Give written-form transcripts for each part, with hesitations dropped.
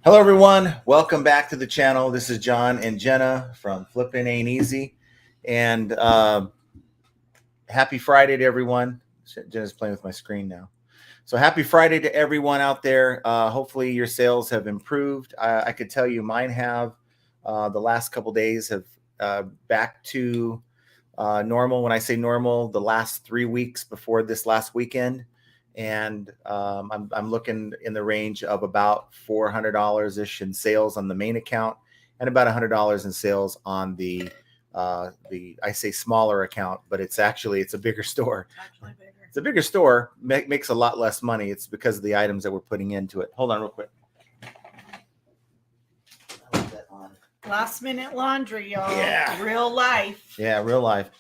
Hello, everyone. Welcome back to the channel. This is John and Jenna from Flippin' Ain't Easy. And happy Friday to everyone. Jenna's playing with my screen now. So happy Friday to everyone out there. Hopefully your sales have improved. I could tell you mine have. The last couple days have back to normal. When I say normal, the last 3 weeks before this last weekend. And I'm looking in the range of about $400 ish in sales on the main account, and about $100 in sales on the I say smaller account, but it's a bigger store. It's a bigger store, makes a lot less money. It's because of the items that we're putting into it. Hold on real quick. Last minute laundry, y'all. Yeah. Real life. Yeah, real life.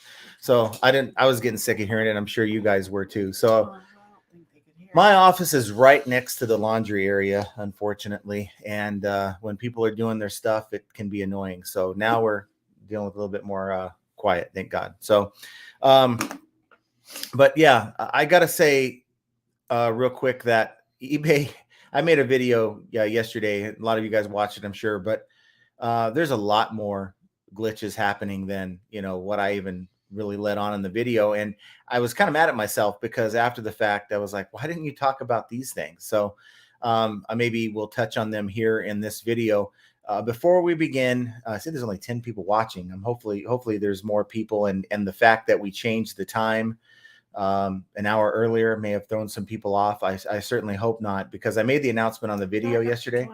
So I was getting sick of hearing it. I'm sure you guys were too. So my office is right next to the laundry area, unfortunately. And when people are doing their stuff, it can be annoying. So now we're dealing with a little bit more quiet, thank God. So, but yeah, I got to say real quick that eBay, I made a video yesterday. A lot of you guys watched it, I'm sure. But there's a lot more glitches happening than, what I even really let on in the video. And I was kind of mad at myself because after the fact, I was like, why didn't you talk about these things? So maybe we'll touch on them here in this video. Before we begin, I see there's only 10 people watching. Hopefully there's more people. And the fact that we changed the time an hour earlier may have thrown some people off. I certainly hope not, because I made the announcement on the video yesterday.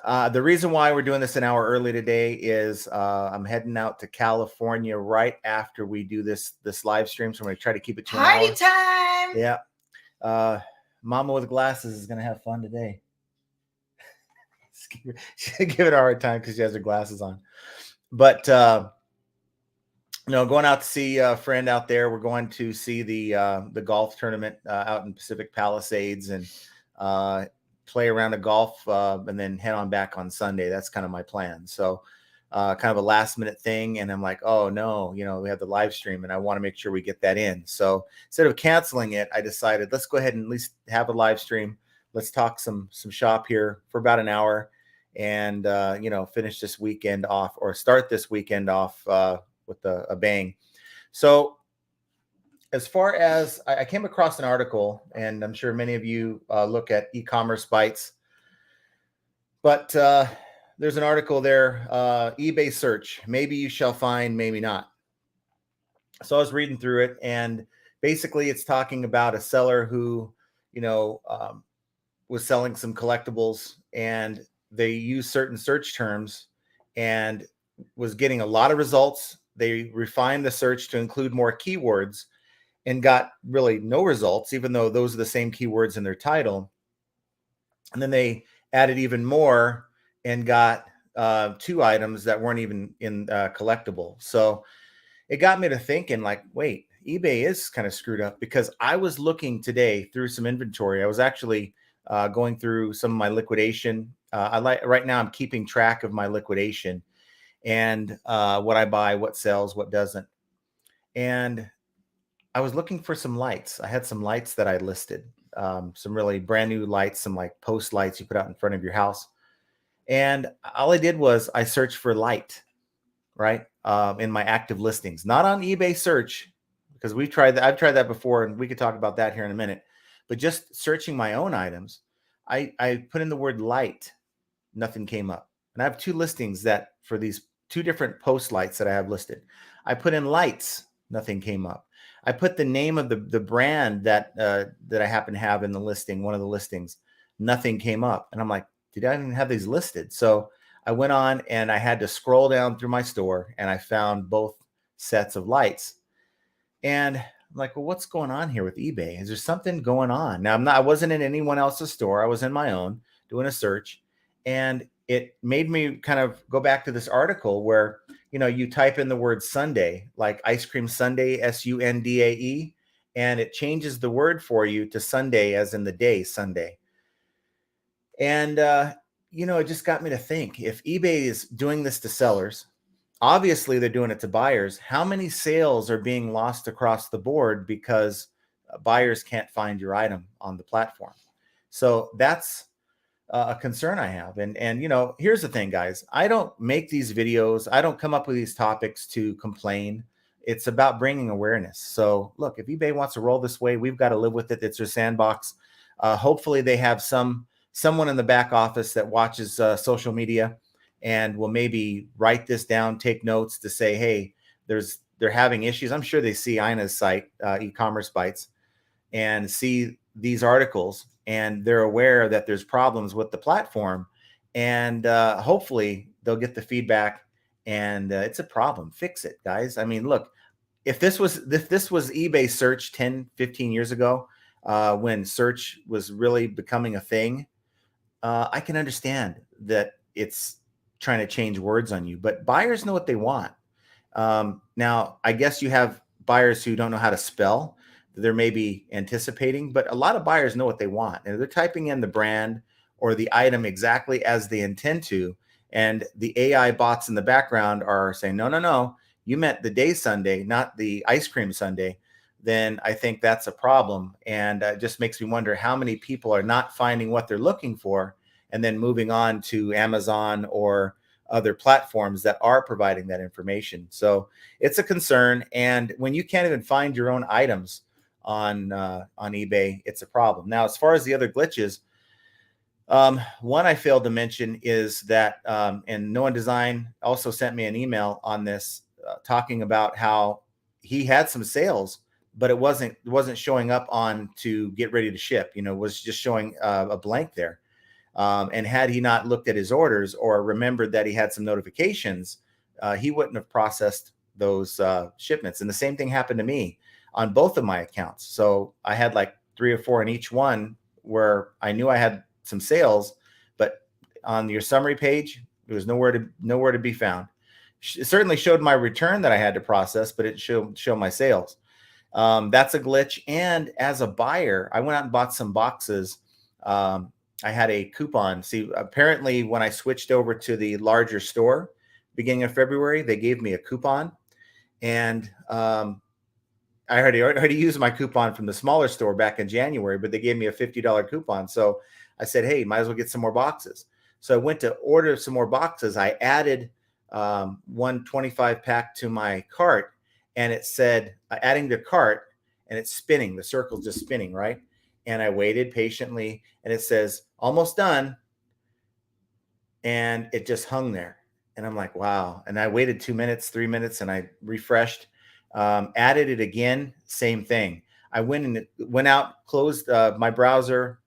The reason why we're doing this an hour early today is I'm heading out to California right after we do this live stream. So I'm going to try to keep it to an hour. Party time. Yeah. Mama with glasses is going to have fun today. Give it a hard time because she has her glasses on. But, going out to see a friend out there. We're going to see the golf tournament out in Pacific Palisades and play around a golf and then head on back on Sunday. That's kind of my plan. So kind of a last minute thing. And I'm like, oh no, we have the live stream and I want to make sure we get that in. So instead of canceling it, I decided let's go ahead and at least have a live stream. Let's talk some shop here for about an hour and, finish this weekend off, or start this weekend off with a bang. So as far as I came across an article, and I'm sure many of you look at e-commerce bites, but there's an article there, eBay search, maybe you shall find, maybe not. So I was reading through it, and basically it's talking about a seller who, was selling some collectibles, and they used certain search terms and was getting a lot of results. They refined the search to include more keywords and got really no results, even though those are the same keywords in their title. And then they added even more and got 2 items that weren't even in collectible. So it got me to thinking, like, wait, eBay is kind of screwed up, because I was looking today through some inventory. I was actually going through some of my liquidation. Right now I'm keeping track of my liquidation and what I buy, what sells, what doesn't. And I was looking for some lights. I had some lights that I listed, some really brand new lights, some like post lights you put out in front of your house. And all I did was I searched for light, right? In my active listings, not on eBay search, because we've tried that. I've tried that before, and we could talk about that here in a minute. But just searching my own items, I put in the word light, nothing came up. And I have 2 listings that for these 2 different post lights that I have listed. I put in lights, nothing came up. I put the name of the brand that I happen to have in the listing, one of the listings, nothing came up. And I'm like, did I even have these listed? So I went on and I had to scroll down through my store, and I found both sets of lights. And I'm like, well, what's going on here with eBay? Is there something going on? Now, I wasn't in anyone else's store. I was in my own doing a search, and it made me kind of go back to this article where, you type in the word Sunday, like ice cream sundae, Sundae, and it changes the word for you to Sunday, as in the day Sunday. And, it just got me to think, if eBay is doing this to sellers, obviously they're doing it to buyers. How many sales are being lost across the board because buyers can't find your item on the platform? So that's a concern I have. And you know, here's the thing, guys. I don't make these videos. I don't come up with these topics to complain. It's about bringing awareness. So look, if eBay wants to roll this way, we've got to live with it. It's their sandbox. Hopefully, they have someone in the back office that watches social media and will maybe write this down, take notes to say, hey, they're having issues. I'm sure they see Ina's site, e-commerce bites, and see these articles, and they're aware that there's problems with the platform, and hopefully they'll get the feedback, and it's a problem. Fix it, guys. I mean, look, if this was eBay search 10, 15 years ago, when search was really becoming a thing, I can understand that it's trying to change words on you, but buyers know what they want. Now, I guess you have buyers who don't know how to spell. They're maybe anticipating, but a lot of buyers know what they want. And they're typing in the brand or the item exactly as they intend to. And the AI bots in the background are saying, no, no, no, you meant the day sundae, not the ice cream sundae. Then I think that's a problem. And it just makes me wonder how many people are not finding what they're looking for and then moving on to Amazon or other platforms that are providing that information. So it's a concern. And when you can't even find your own items on eBay, it's a problem. Now, as far as the other glitches, one I failed to mention is that, and No One Design also sent me an email on this, talking about how he had some sales, but it wasn't showing up on to get ready to ship. You know, it was just showing a blank there. And had he not looked at his orders or remembered that he had some notifications, he wouldn't have processed those shipments. And the same thing happened to me on both of my accounts. So I had like 3 or 4 in each one where I knew I had some sales, but on your summary page, there was nowhere to be found. It certainly showed my return that I had to process, but it showed my sales. That's a glitch. And as a buyer, I went out and bought some boxes. I had a coupon. See, apparently when I switched over to the larger store beginning of February, they gave me a coupon, and I already used my coupon from the smaller store back in January, but they gave me a $50 coupon. So I said, hey, might as well get some more boxes. So I went to order some more boxes. I added one 25-pack to my cart, and it said adding to cart, and it's spinning. The circle's just spinning, right? And I waited patiently, and it says almost done, and it just hung there. And I'm like, wow. And I waited 2 minutes, 3 minutes, and I refreshed. Added it again, same thing. I went out, closed my browser,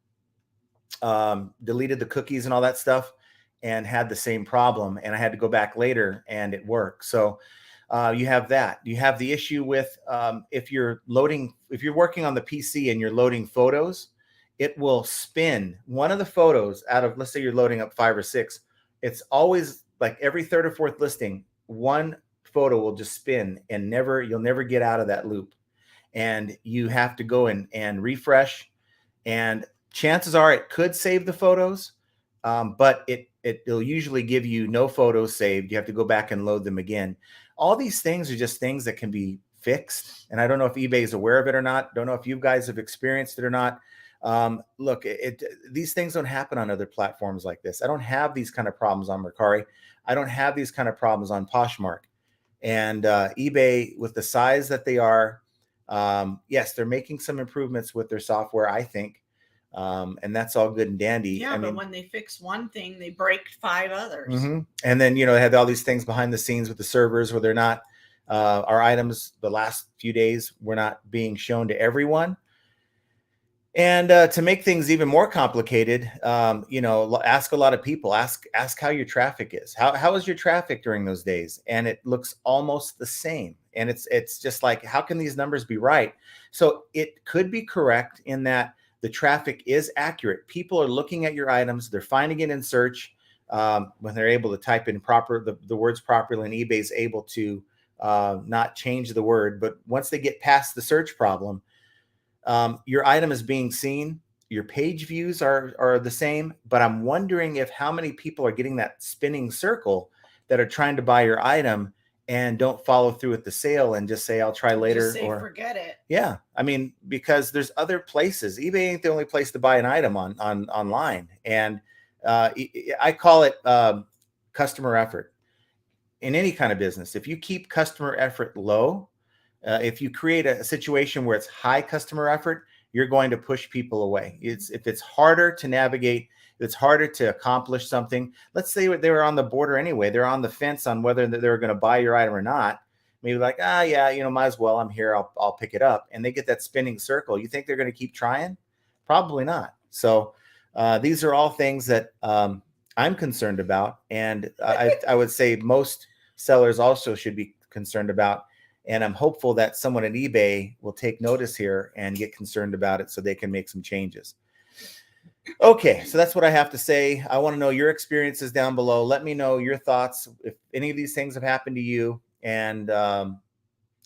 deleted the cookies and all that stuff, and had the same problem. And I had to go back later, and it worked. So you have that. You have the issue with if you're working on the PC and you're loading photos, it will spin one of the photos out of, let's say you're loading up 5 or 6. It's always like every third or fourth listing, one photo will just spin, and you'll never get out of that loop. And you have to go in and refresh, and chances are it could save the photos, but it'll usually give you no photos saved. You have to go back and load them again. All these things are just things that can be fixed, and I don't know if eBay is aware of it or not. Don't know if you guys have experienced it or not. Look, these things don't happen on other platforms like this. I don't have these kind of problems on Mercari. I don't have these kind of problems on Poshmark. And eBay, with the size that they are, yes, they're making some improvements with their software, I think. And that's all good and dandy. Yeah, but when they fix one thing, they break 5 others. And then, they have all these things behind the scenes with the servers where they're not, our items the last few days were not being shown to everyone. And to make things even more complicated, ask a lot of people, ask how your traffic is. How is your traffic during those days? And it looks almost the same. And it's just like, how can these numbers be right? So it could be correct in that the traffic is accurate. People are looking at your items. They're finding it in search when they're able to type in the words properly, and eBay's able to not change the word. But once they get past the search problem, your item is being seen. Your page views are the same, but I'm wondering if how many people are getting that spinning circle that are trying to buy your item and don't follow through with the sale and just say, I'll try later. Just say, or forget it. Yeah. I mean, because there's other places. eBay ain't the only place to buy an item online. And I call it customer effort in any kind of business. If you keep customer effort low, if you create a situation where it's high customer effort, you're going to push people away. If it's harder to navigate, if it's harder to accomplish something. Let's say they were on the border anyway. They're on the fence on whether they're going to buy your item or not. Maybe like, yeah, might as well. I'm here. I'll pick it up. And they get that spinning circle. You think they're going to keep trying? Probably not. So these are all things that I'm concerned about, and I would say most sellers also should be concerned about. And I'm hopeful that someone at eBay will take notice here and get concerned about it so they can make some changes. Okay, so that's what I have to say. I want to know your experiences down below. Let me know your thoughts if any of these things have happened to you, and how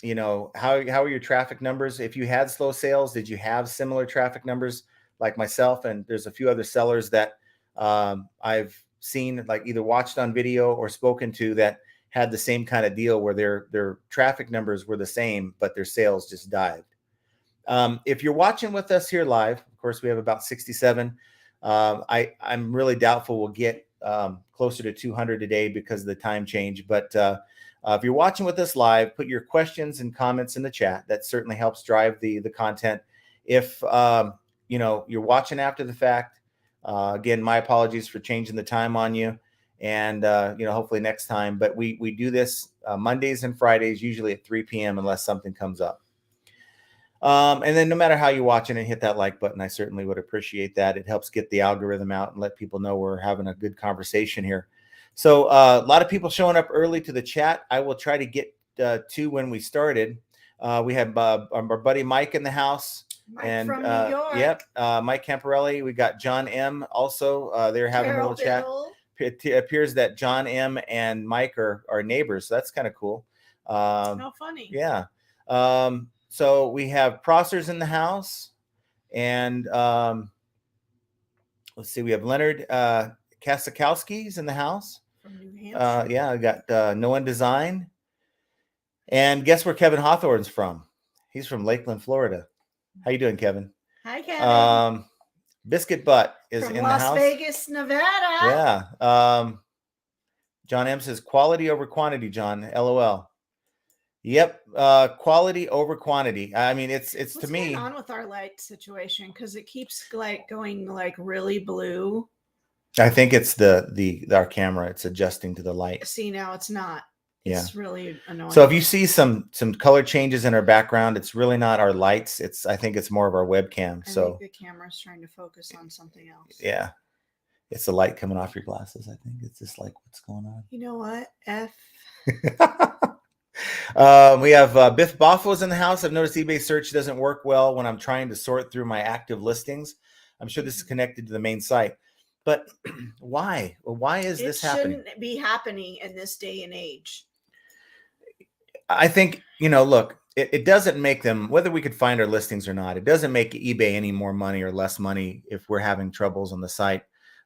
are your traffic numbers? If you had slow sales, did you have similar traffic numbers like myself? And there's a few other sellers that I've seen, like either watched on video or spoken to, that had the same kind of deal where their traffic numbers were the same, but their sales just dived. If you're watching with us here live, of course, we have about 67. I'm really doubtful we'll get closer to 200 today because of the time change. But if you're watching with us live, put your questions and comments in the chat. That certainly helps drive the content. If you're watching after the fact, again, my apologies for changing the time on you. And hopefully next time. But we do this Mondays and Fridays, usually at 3 p.m. unless something comes up. And then no matter how you're watching it, hit that like button. I certainly would appreciate that. It helps get the algorithm out and let people know we're having a good conversation here. So a lot of people showing up early to the chat. I will try to get to when we started. We have our buddy Mike in the house. Mike from New York. Yep. Mike Camparelli. We got John M. also. They're having a little chat. It appears that John M. and Mike are neighbors. So that's kind of cool. How funny. Yeah. So we have Prossers in the house. And let's see. We have Leonard Kasakowski's in the house. From New Hampshire. Yeah, I got No One Design. And guess where Kevin Hawthorne's from? He's from Lakeland, Florida. How you doing, Kevin? Hi, Kevin. Biscuit Butt is from in Las the house. Vegas, Nevada. Yeah. John M says quality over quantity, John. LOL. Yep. Quality over quantity. I mean, it's What's to me. going on with our light situation? Because it keeps going really blue. I think it's our camera. It's adjusting to the light. See, now it's not. It's really annoying. So if you see some color changes in our background, it's really not our lights. I think it's more of our webcam. I think the camera's trying to focus on something else. Yeah. It's the light coming off your glasses. I think it's just like, what's going on? You know what? We have Biff Boffo's in the house. I've noticed eBay search doesn't work well when I'm trying to sort through my active listings. I'm sure this is connected to the main site. But why? Well, why is this happening? It shouldn't be happening in this day and age. I think, look, it doesn't make them, whether we could find our listings or not, it doesn't make eBay any more money or less money if we're having troubles on the site.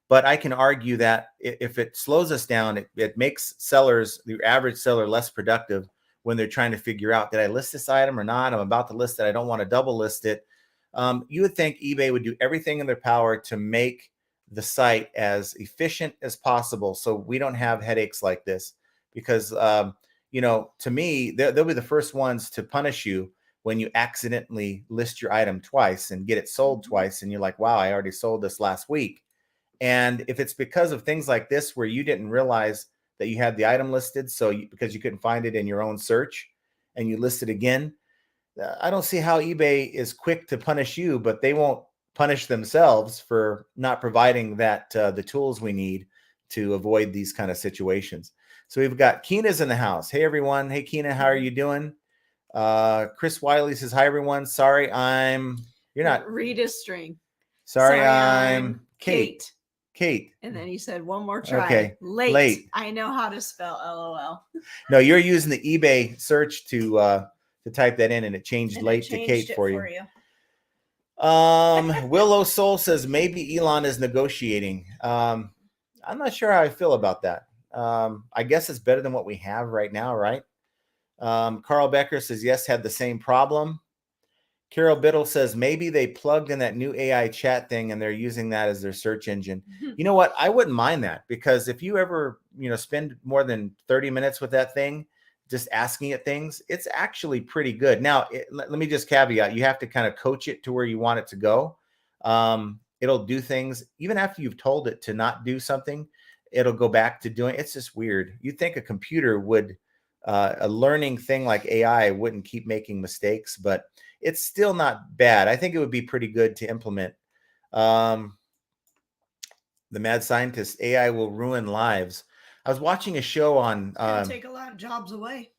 But I can argue that if it slows us down, it makes sellers, the average seller, less productive when they're trying to figure out, did I list this item or not? I'm about to list it. I don't want to double list it. You would think eBay would do everything in their power to make the site as efficient as possible so we don't have headaches like this. Because, to me, they'll be the first ones to punish you when you accidentally list your item twice and get it sold twice. And you're like, wow, I already sold this last week. And if it's because of things like this where you didn't realize that you had the item listed, because you couldn't find it in your own search and you list it again, I don't see how eBay is quick to punish you, but they won't punish themselves for not providing the tools we need to avoid these kind of situations. So we've got Keena's in the house. Hey, everyone. Hey, Keena, how are you doing? Chris Wiley says, hi, everyone. Sorry, you're not. Read a string. Sorry, I'm Kate. And then he said, one more try. Okay. Late. I know how to spell LOL. No, you're using the eBay search to type that in, and it changed late to Kate for you. Willow Soul says maybe Elon is negotiating. I'm not sure how I feel about that. I guess it's better than what we have right now, right? Carl Becker says yes, had the same problem. Carol Biddle says maybe they plugged in that new AI chat thing and they're using that as their search engine. You know what? I wouldn't mind that, because if you ever, spend more than 30 minutes with that thing, just asking it things, it's actually pretty good. Now, let me just caveat, you have to kind of coach it to where you want it to go. It'll do things even after you've told it to not do something. It'll go back to doing. It's just weird. You'd think a computer would, a learning thing like AI wouldn't keep making mistakes, but it's still not bad. I think it would be pretty good to implement. The mad scientist, AI will ruin lives. I was watching a show on. Take a lot of jobs away.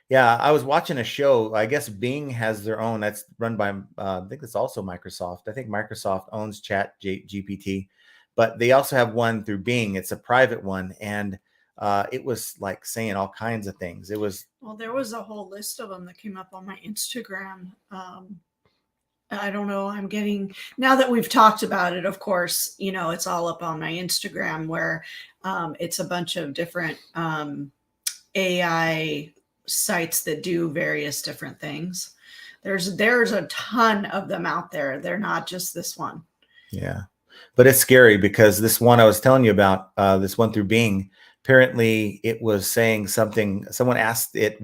Yeah, I was watching a show. I guess Bing has their own. That's run by, I think it's also Microsoft. I think Microsoft owns Chat GPT, but they also have one through Bing. It's a private one, and it was like saying all kinds of things. It was. Well, there was a whole list of them that came up on my Instagram. I don't know. I'm getting, now that we've talked about it, of course, it's all up on my Instagram where it's a bunch of different AI sites that do various different things. There's a ton of them out there. They're not just this one. Yeah, but it's scary because this one I was telling you about, this one through Bing, apparently it was saying something. Someone asked it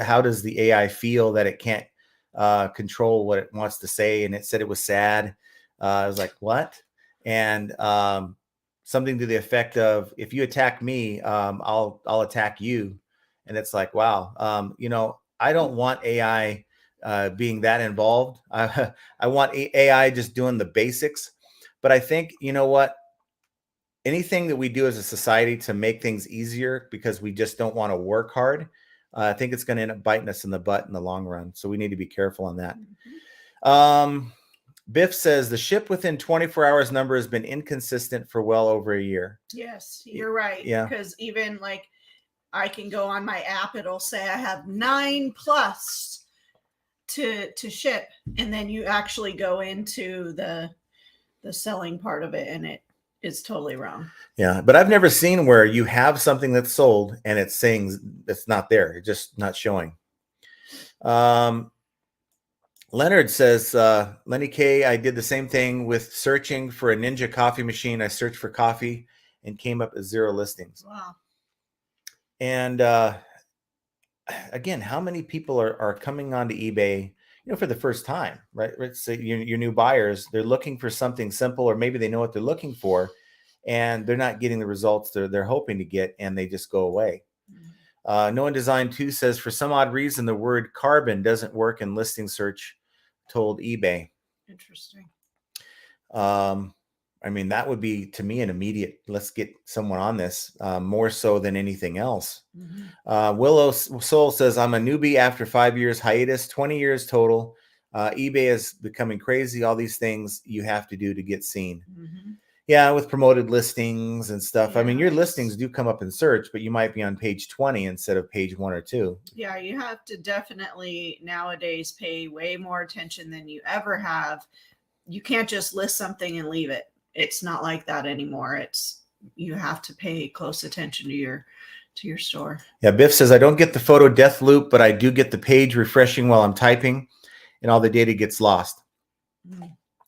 how does the AI feel that it can't control what it wants to say, and it said it was sad. I was like, what? And something to the effect of, if you attack me, I'll attack you. And it's like, wow, I don't want AI being that involved. I want AI just doing the basics. But I think, you know what? Anything that we do as a society to make things easier because we just don't want to work hard, I think it's going to end up biting us in the butt in the long run. So we need to be careful on that. Biff says the ship within 24 hours number has been inconsistent for well over a year. Yes, you're right. Yeah. Because even like I can go on my app, it'll say I have 9+ to ship. And then you actually go into the selling part of it and it is totally wrong. Yeah, but I've never seen where you have something that's sold and it's saying it's not there. It's just not showing. Leonard says, Lenny K, I did the same thing with searching for a Ninja coffee machine. I searched for coffee and came up as 0 listings. Wow. And again, how many people are coming onto eBay, for the first time, right? So your new buyers, they're looking for something simple, or maybe they know what they're looking for, and they're not getting the results they're hoping to get, and they just go away. No One Design 2 says, for some odd reason, the word carbon doesn't work in listing search, told eBay. Interesting. I mean, that would be, to me, an immediate, let's get someone on this, more so than anything else. Willow Soul says, I'm a newbie after 5 years hiatus, 20 years total. eBay is becoming crazy. All these things you have to do to get seen. Yeah, with promoted listings and stuff. Yes. I mean, your listings do come up in search, but you might be on page 20 instead of page 1 or 2. Yeah, you have to definitely nowadays pay way more attention than you ever have. You can't just list something and leave it. It's not like that anymore. You have to pay close attention to your store. Yeah, Biff says, I don't get the photo death loop, but I do get the page refreshing while I'm typing and all the data gets lost.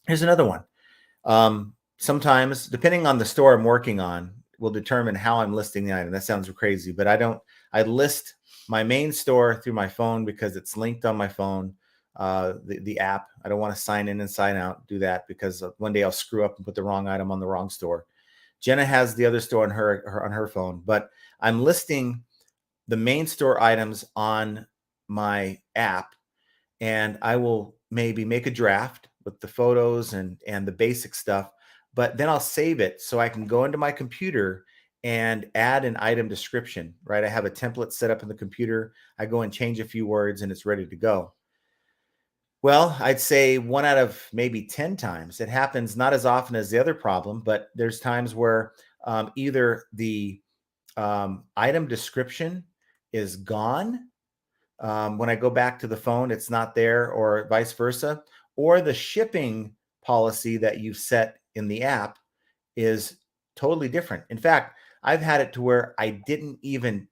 Here's another one. Sometimes, depending on the store I'm working on, will determine how I'm listing the item. That sounds crazy, but I list my main store through my phone because it's linked on my phone, the app. I don't want to sign in and sign out, do that, because one day I'll screw up and put the wrong item on the wrong store. Jenna has the other store on her phone, but I'm listing the main store items on my app, and I will maybe make a draft with the photos and the basic stuff. But then I'll save it so I can go into my computer and add an item description, right? I have a template set up in the computer. I go and change a few words and it's ready to go. Well, I'd say 1 out of maybe 10 times. It happens not as often as the other problem, but there's times where either the item description is gone. When I go back to the phone, it's not there, or vice versa, or the shipping policy that you set in the app is totally different. In fact, I've had it to where I didn't even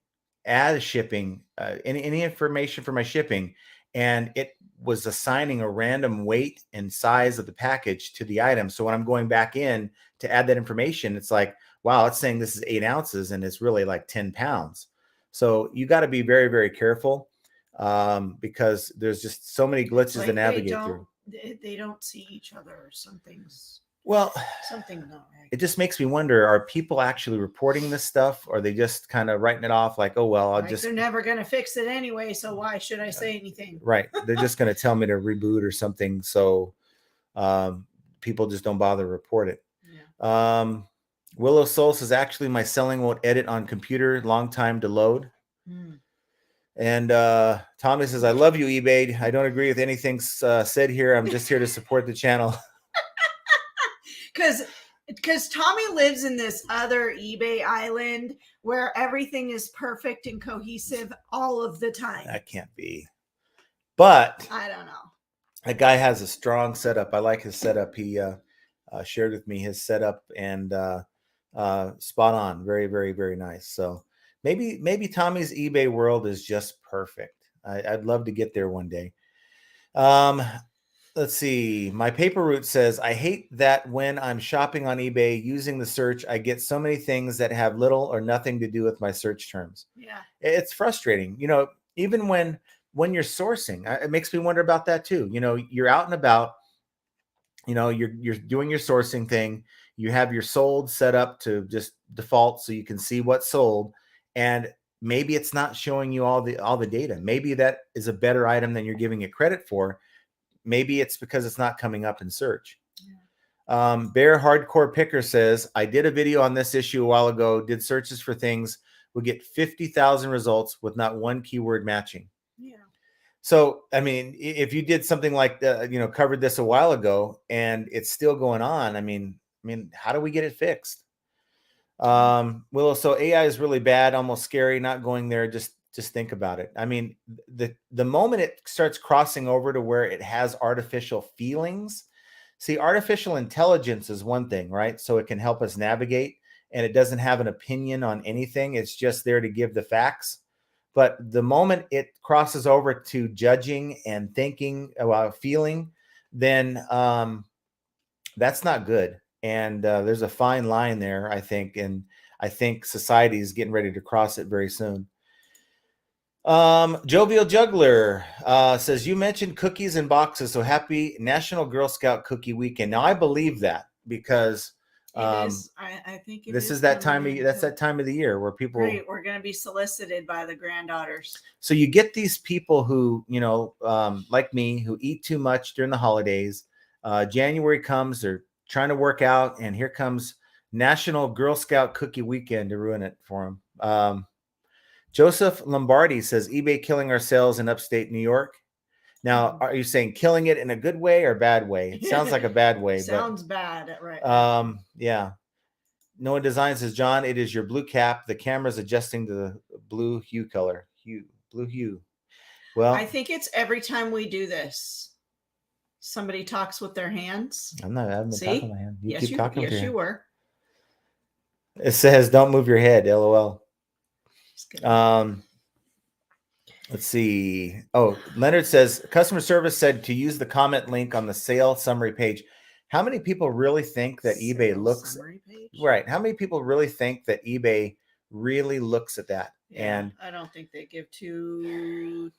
add shipping, any information for my shipping, and it was assigning a random weight and size of the package to the item. So when I'm going back in to add that information, it's like, wow, it's saying this is 8 ounces and it's really like 10 pounds. So you got to be very, very careful because there's just so many glitches to navigate through. They don't see each other, or something's not right. It just makes me wonder, are people actually reporting this stuff, or are they just kind of writing it off like, oh, well, they're never going to fix it anyway, so why should I say anything? Right. They're just going to tell me to reboot or something. So people just don't bother to report it. Yeah. Willow Soul says, actually, my selling won't edit on computer. Long time to load. And Tommy says, I love you, eBay. I don't agree with anything said here. I'm just here to support the channel. Because Tommy lives in this other eBay island where everything is perfect and cohesive all of the time. That can't be. But I don't know. That guy has a strong setup. I like his setup. He shared with me his setup, and spot on. Very, very, very nice. So maybe Tommy's eBay world is just perfect. I'd love to get there one day. Let's see. My paper route says, I hate that when I'm shopping on eBay using the search, I get so many things that have little or nothing to do with my search terms. Yeah. It's frustrating. Even when you're sourcing, it makes me wonder about that too. You're out and about, you're doing your sourcing thing. You have your sold set up to just default so you can see what's sold. And maybe it's not showing you all the data. Maybe that is a better item than you're giving it credit for. Maybe it's because it's not coming up in search. Yeah. Bear Hardcore Picker says, I did a video on this issue a while ago, did searches for things, would get 50,000 results with not one keyword matching. Yeah. So, I mean, if you did something like covered this a while ago and it's still going on, I mean, how do we get it fixed? Willow, so AI is really bad, almost scary, not going there. Just think about it. I mean, the moment it starts crossing over to where it has artificial feelings, see, artificial intelligence is one thing, right? So it can help us navigate, and it doesn't have an opinion on anything. It's just there to give the facts. But the moment it crosses over to judging and thinking about feeling, then that's not good. And there's a fine line there, I think. And I think society is getting ready to cross it very soon. Jovial Juggler says, you mentioned cookies and boxes, so happy National Girl Scout Cookie Weekend. Now I believe that because it is. I think this is that time of that's that time of the year where people we're going to be solicited by the granddaughters. So you get these people who like me, who eat too much during the holidays. January comes, they're trying to work out, and here comes National Girl Scout Cookie Weekend to ruin it for them. Joseph Lombardi says, eBay killing our sales in upstate New York. Now, are you saying killing it in a good way or bad way? It sounds like a bad way. Sounds bad, right? Yeah. Noah Design says, John, it is your blue cap. The camera's adjusting to the blue hue color. Blue hue. Well, I think it's every time we do this, somebody talks with their hands. I haven't been talking with my hand. You keep talking with your hand. Yes, you were. It says, don't move your head, LOL. Let's see. Oh, Leonard says, customer service said to use the comment link on the sale summary page. How many people really think that eBay looks right? How many people really think that eBay really looks at that? Yeah, and I don't think they give two.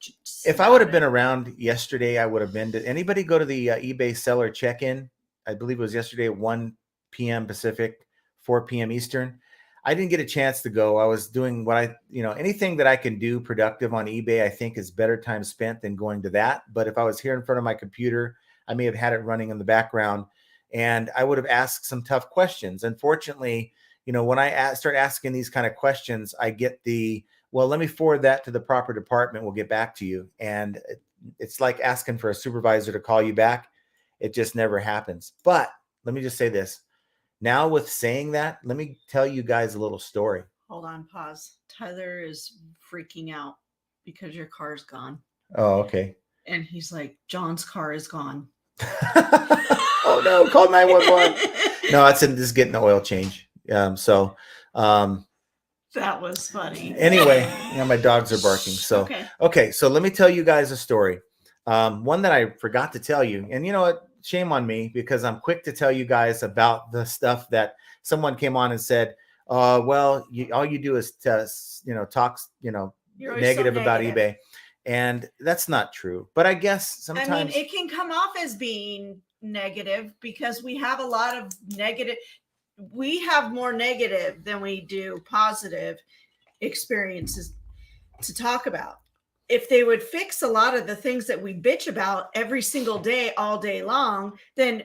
If I would have been around yesterday, I would have been. Did anybody go to the eBay seller check-in? I believe it was yesterday at 1 p.m. Pacific, 4 p.m. Eastern. I didn't get a chance to go. I was doing what anything that I can do productive on eBay, I think is better time spent than going to that. But if I was here in front of my computer, I may have had it running in the background, and I would have asked some tough questions. Unfortunately, when I start asking these kind of questions, I get well, let me forward that to the proper department. We'll get back to you. And it's like asking for a supervisor to call you back. It just never happens. But let me just say this. Now, with saying that, let me tell you guys a little story. Hold on, pause. Tyler is freaking out because your car's gone. Oh, okay. And he's like, John's car is gone. Oh, no. Call 911. No, it's just getting the oil change. That was funny. Anyway, my dogs are barking. So, okay. So let me tell you guys a story. One that I forgot to tell you, and you know what? Shame on me because I'm quick to tell you guys about the stuff that someone came on and said, well, all you do is talk, You're always so negative about negative. eBay. And that's not true. But I guess sometimes, I mean, it can come off as being negative because we have a lot of negative. We have more negative than we do positive experiences to talk about. If they would fix a lot of the things that we bitch about every single day, all day long, then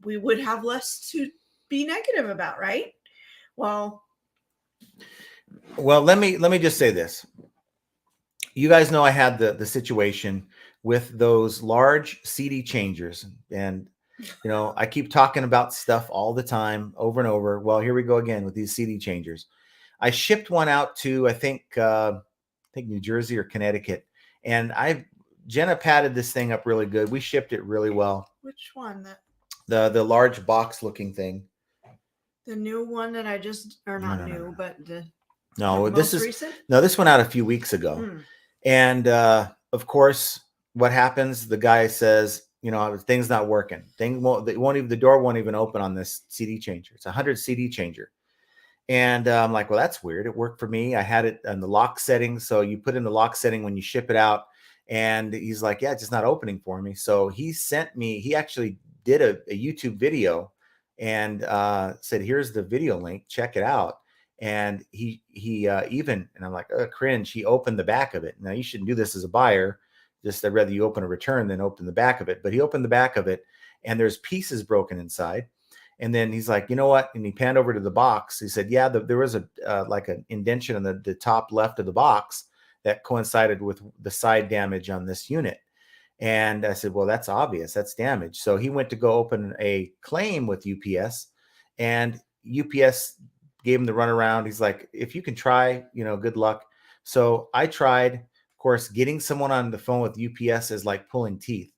we would have less to be negative about, right? Well, let me just say this. You guys know I had the situation with those large CD changers, and I keep talking about stuff all the time, over and over. Well, here we go again with these CD changers. I shipped one out to I think New Jersey or Connecticut, and Jenna padded this thing up really good. We shipped it really well. which one? The large box looking thing. The new one that I just, or not new, but the This is recent? this went out a few weeks ago. And of course, what happens? The guy says, thing's not working. The door won't even open on this CD changer. It's a 100 CD changer. And I'm like, well, that's weird. It worked for me. I had it in the lock setting. So you put in the lock setting when you ship it out. And he's like, yeah, it's just not opening for me. So he actually did a YouTube video and said, here's the video link. Check it out. And he even, and I'm like, cringe. He opened the back of it. Now you shouldn't do this as a buyer. Just I'd rather you open a return than open the back of it. But he opened the back of it and there's pieces broken inside. And then he's like, you know what? And he panned over to the box. He said, yeah, there was like an indentation in the top left of the box that coincided with the side damage on this unit. And I said, well, that's obvious. That's damage. So he went to go open a claim with UPS, and UPS gave him the runaround. He's like, if you can try, good luck. So I tried. Of course, getting someone on the phone with UPS is like pulling teeth.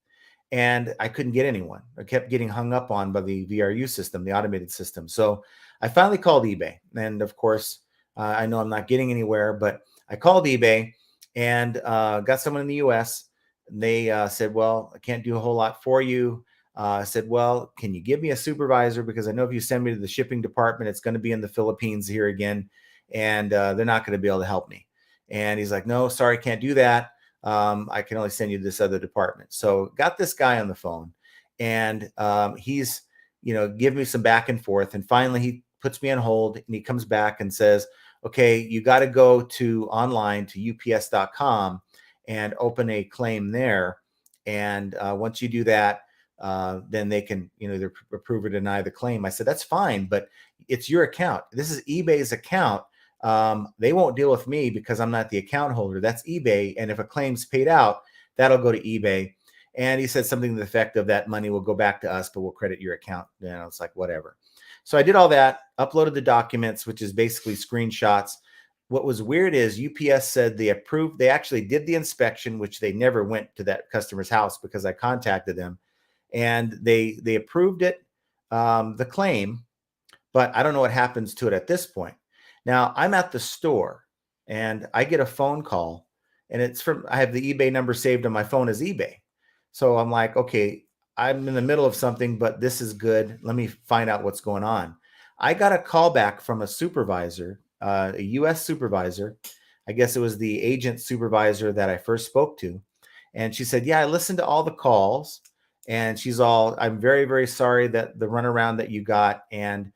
And I couldn't get anyone. I kept getting hung up on by the VRU system, the automated system. So I finally called eBay. And of course, I know I'm not getting anywhere, but I called eBay and got someone in the US. And they said, well, I can't do a whole lot for you. I said, well, can you give me a supervisor? Because I know if you send me to the shipping department, it's going to be in the Philippines here again. And they're not going to be able to help me. And he's like, no, sorry, can't do that. I can only send you to this other department. So got this guy on the phone, and he's, give me some back and forth. And finally he puts me on hold and he comes back and says, okay, you got to go to online to ups.com and open a claim there. And once you do that, then they can, either approve or deny the claim. I said, that's fine, but it's your account. This is eBay's account. They won't deal with me because I'm not the account holder. That's eBay. And if a claim's paid out, that'll go to eBay. And he said something to the effect of that money will go back to us, but we'll credit your account. It's like, whatever. So I did all that, uploaded the documents, which is basically screenshots. What was weird is UPS said they approved. They actually did the inspection, which they never went to that customer's house because I contacted them, and they approved it, the claim, but I don't know what happens to it at this point. Now I'm at the store and I get a phone call, and I have the eBay number saved on my phone as eBay. So I'm like, okay, I'm in the middle of something, but this is good. Let me find out what's going on. I got a call back from a supervisor, a US supervisor. I guess it was the agent supervisor that I first spoke to. And she said, yeah, I listened to all the calls. And she's all, I'm very, very sorry that the runaround that you got. And,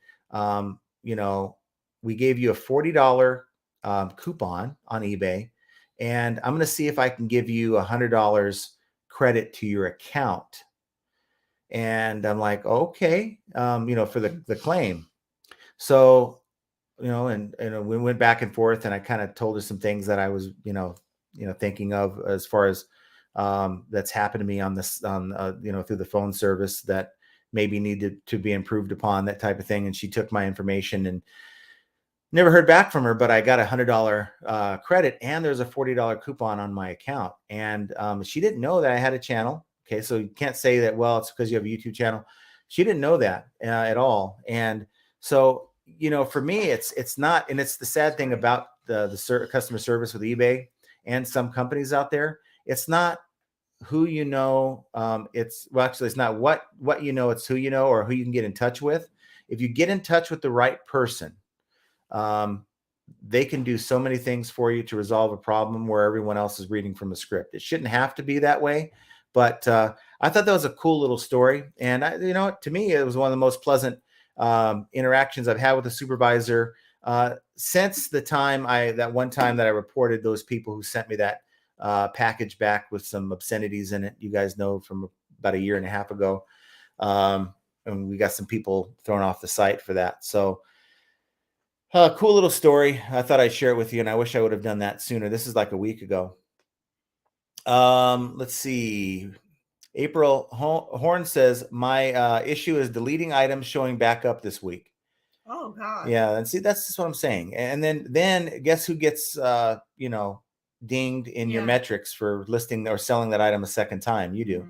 we gave you a $40 coupon on eBay, and I'm going to see if I can give you $100 credit to your account. And I'm like, okay, for the claim. So, and we went back and forth, and I kind of told her some things that I was, thinking of as far as that's happened to me on this, through the phone service that maybe needed to be improved upon, that type of thing. And she took my information and never heard back from her, but I got $100 credit, and there's a $40 coupon on my account. And she didn't know that I had a channel. Okay, so you can't say that, well, it's because you have a YouTube channel. She didn't know that at all. And so, for me, it's not, and it's the sad thing about the customer service with eBay and some companies out there. It's not who you know. It's well, actually, it's not what you know. It's who you know or who you can get in touch with. If you get in touch with the right person, um, they can do so many things for you to resolve a problem where everyone else is reading from a script. It shouldn't have to be that way, but I thought that was a cool little story. And to me, it was one of the most pleasant interactions I've had with a supervisor since the time that one time that I reported those people who sent me that package back with some obscenities in it. You guys know from about a year and a half ago. And we got some people thrown off the site for that. So cool little story. I thought I'd share it with you, and I wish I would have done that sooner. This is like a week ago. Let's see. April Horn says, my issue is deleting items showing back up this week. Oh God. Yeah, and see, that's just what I'm saying. And then guess who gets dinged in your metrics for listing or selling that item a second time? You do.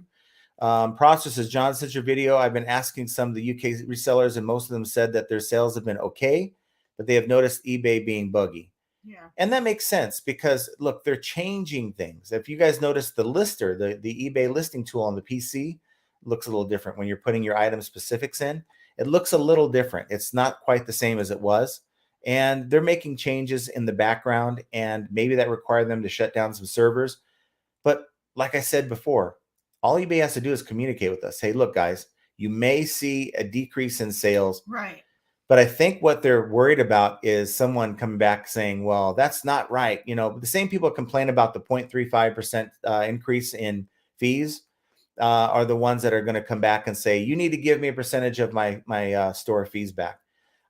Process says, John, since your video, I've been asking some of the UK resellers, and most of them said that their sales have been okay, but they have noticed eBay being buggy. Yeah. And that makes sense because look, they're changing things. If you guys notice the lister, the eBay listing tool on the PC looks a little different when you're putting your item specifics in. It looks a little different. It's not quite the same as it was. And they're making changes in the background, and maybe that required them to shut down some servers. But like I said before, all eBay has to do is communicate with us. Hey, look, guys, you may see a decrease in sales. Right. But I think what they're worried about is someone coming back saying, well, that's not right. The same people complain about the 0.35% increase in fees are the ones that are going to come back and say, you need to give me a percentage of my store fees back.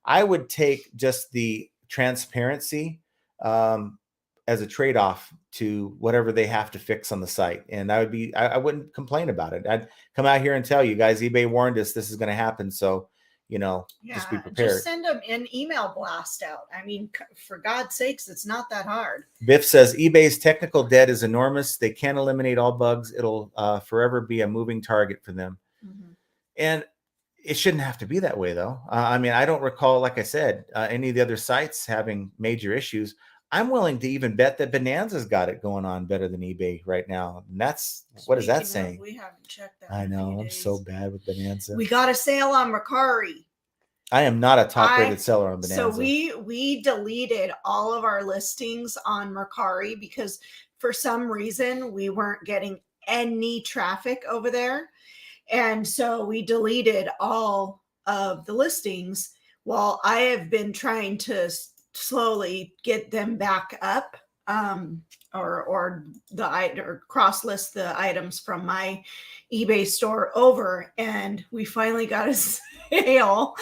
I would take just the transparency as a trade-off to whatever they have to fix on the site. And I wouldn't complain about it. I'd come out here and tell you guys, eBay warned us this is going to happen. So, just be prepared. Just send them an email blast out. I mean, for God's sakes, it's not that hard. Biff says eBay's technical debt is enormous. They can't eliminate all bugs. It'll forever be a moving target for them. And it shouldn't have to be that way, though. I mean, I don't recall, like I said, any of the other sites having major issues. I'm willing to even bet that Bonanza's got it going on better than eBay right now. And what is that saying? We haven't checked that. I know. I'm so bad with Bonanza. We got a sale on Mercari. I am not a top rated seller on Bonanza. So we deleted all of our listings on Mercari because for some reason we weren't getting any traffic over there. And so we deleted all of the listings while I have been trying to slowly get them back up, or cross list the items from my eBay store over, and we finally got a sale.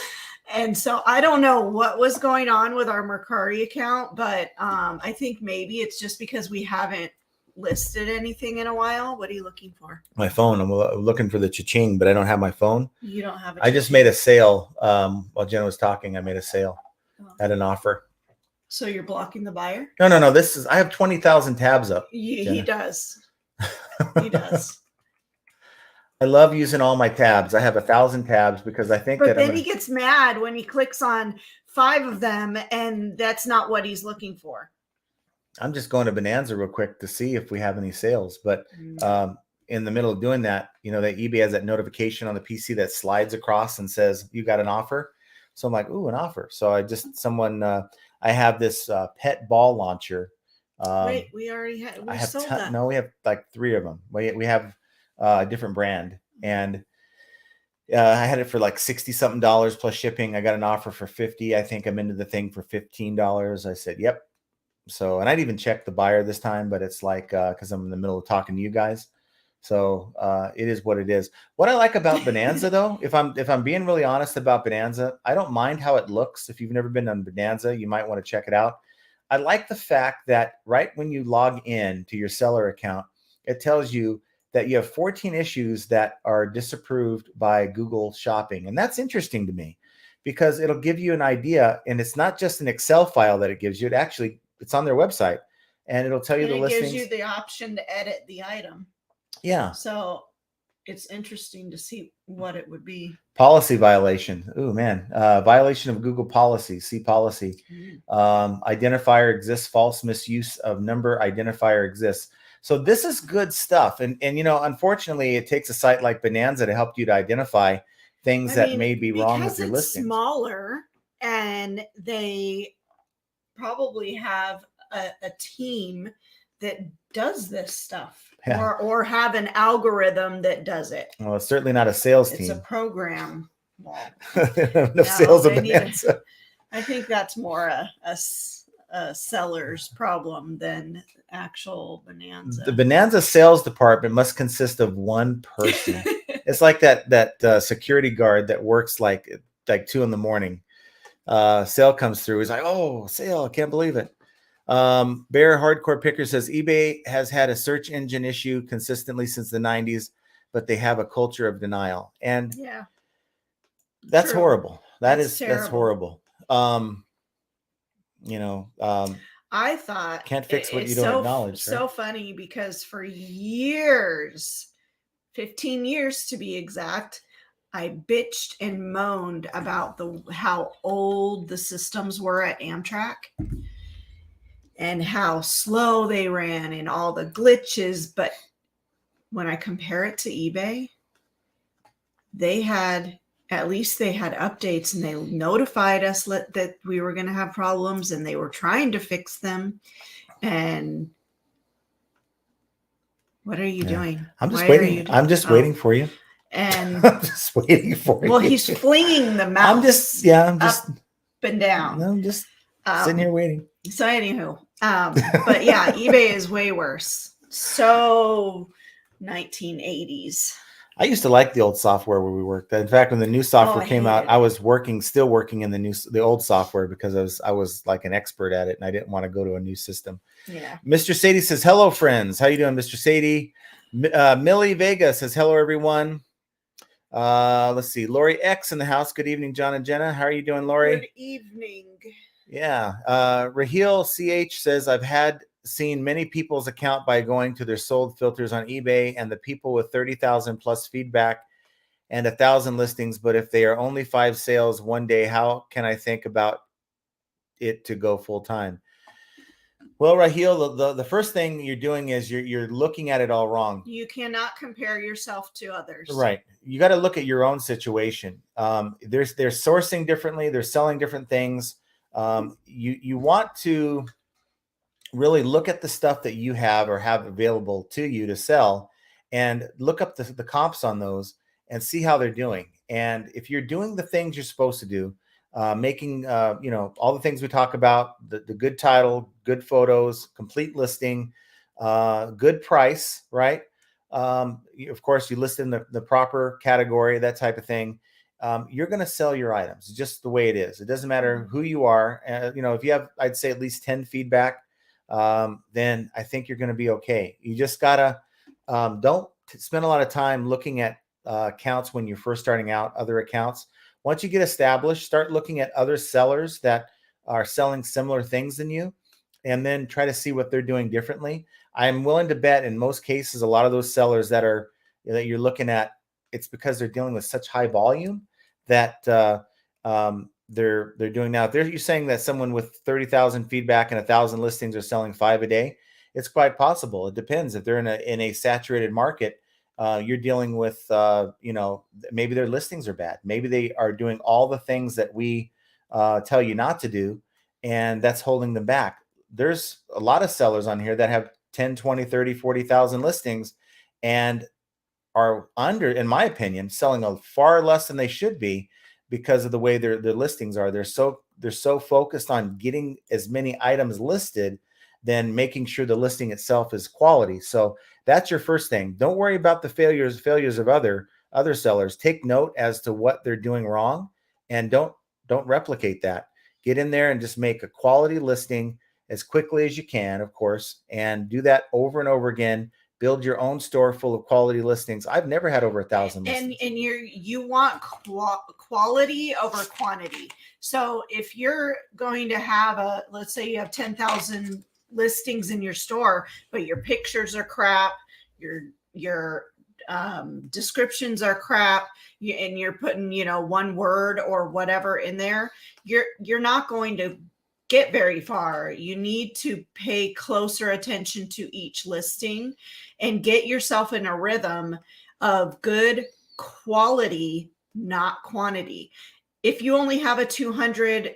And so I don't know what was going on with our Mercari account, but I think maybe it's just because we haven't listed anything in a while. What are you looking for? My phone. I'm looking for the cha-ching, but I don't have my phone. You don't have it. I just made a sale while Jenna was talking. I made a sale at an offer. So you're blocking the buyer? No. I have 20,000 tabs up. He does. He does. I love using all my tabs. I have 1,000 tabs because I think but then he gets mad when he clicks on 5 of them and that's not what he's looking for. I'm just going to Bonanza real quick to see if we have any sales. But in the middle of doing that, that eBay has that notification on the PC that slides across and says, you got an offer. So I'm like, ooh, an offer. So I have this pet ball launcher. Wait, we already had. We sold that. No, we have like 3 of them. We have a different brand, and I had it for like $60 something plus shipping. I got an offer for $50. I think I'm into the thing for $15. I said, yep. So, and I didn't even check the buyer this time, but it's like because I'm in the middle of talking to you guys. So it is what it is. What I like about Bonanza, though, if I'm being really honest about Bonanza, I don't mind how it looks. If you've never been on Bonanza, you might want to check it out. I like the fact that right when you log in to your seller account, it tells you that you have 14 issues that are disapproved by Google Shopping. And that's interesting to me because it'll give you an idea. And it's not just an Excel file that it gives you. It's on their website. And it'll tell you the listings. It gives you the option to edit the item. Yeah. So it's interesting to see what it would be. Policy violation. Ooh, man. Violation of Google policy. See policy. Identifier exists. False misuse of number identifier exists. So this is good stuff. And unfortunately, it takes a site like Bonanza to help you to identify things I that mean, may be wrong with because your it's listings. smaller and they probably have a team that does this stuff, Yeah. or have an algorithm that does it. Well, it's certainly not a sales It's a team. program. Well, Enough no, sales of they need. Bonanza. I think that's more a seller's problem than actual Bonanza. The Bonanza sales department must consist of one person. It's like that security guard that works like 2 a.m. Sale comes through. He's like, "Oh, sale! I can't believe it." Bear Hardcore Picker says eBay has had a search engine issue consistently since the 90s, but they have a culture of denial, and yeah, that's true. horrible. That's terrible. horrible. I thought can't fix what it's you don't acknowledge. So right? funny because for years, 15 years to be exact, I bitched and moaned about how old the systems were at Amtrak and how slow they ran and all the glitches. But when I compare it to eBay, they had updates and they notified us that we were going to have problems and they were trying to fix them. And what are you doing? I'm just waiting. I'm just waiting for you. And I'm just waiting for you. Well, he's flinging the mouse. I'm just up and down. I'm just sitting here waiting. So anywho, but yeah, eBay is way worse. So 1980s. I used to like the old software where we worked. In fact, when the new software came out, I was still working in the old software because I was like an expert at it, and I didn't want to go to a new system. Yeah. Mr. Sadie says, "Hello, friends. How you doing, Mr. Sadie?" Millie Vega says, "Hello, everyone." Let's see. Lori X in the house. Good evening, John and Jenna. How are you doing, Lori? Good evening. Yeah. Raheel CH says, "I've seen many people's account by going to their sold filters on eBay and the people with 30,000 plus feedback and 1,000 listings. But if they are only 5 sales one day, how can I think about it to go full time?" Well, Raheel, the first thing you're doing is you're looking at it all wrong. You cannot compare yourself to others. Right. You got to look at your own situation. They're sourcing differently. They're selling different things. You want to really look at the stuff that you have or have available to you to sell and look up the comps on those and see how they're doing. And if you're doing the things you're supposed to do, making all the things we talk about, the good title, good photos, complete listing, good price, right? Of course, you list in the proper category, that type of thing. You're going to sell your items just the way it is. It doesn't matter who you are. If you have, I'd say at least 10 feedback, then I think you're going to be okay. You just gotta don't spend a lot of time looking at accounts when you're first starting out, other accounts. Once you get established, start looking at other sellers that are selling similar things than you, and then try to see what they're doing differently. I'm willing to bet in most cases, a lot of those sellers that you're looking at, it's because they're dealing with such high volume that they're doing now. You're saying that someone with 30,000 feedback and 1,000 listings are selling 5 a day. It's quite possible. It depends. If they're in a saturated market, you're dealing with maybe their listings are bad. Maybe they are doing all the things that we tell you not to do, and that's holding them back. There's a lot of sellers on here that have 10, 20, 30, 40,000 listings and are in my opinion, selling a far less than they should be because of the way their listings are. They're so focused on getting as many items listed than making sure the listing itself is quality. So that's your first thing. Don't worry about the failures of other sellers. Take note as to what they're doing wrong and don't replicate that. Get in there and just make a quality listing as quickly as you can, of course, and do that over and over again. Build your own store full of quality listings. I've never had over 1,000 listings. And you want quality over quantity. So if you're going to have let's say you have 10,000 listings in your store, but your pictures are crap, your descriptions are crap, and you're putting one word or whatever in there, you're not going to get very far. You need to pay closer attention to each listing and get yourself in a rhythm of good quality, not quantity. If you only have a 200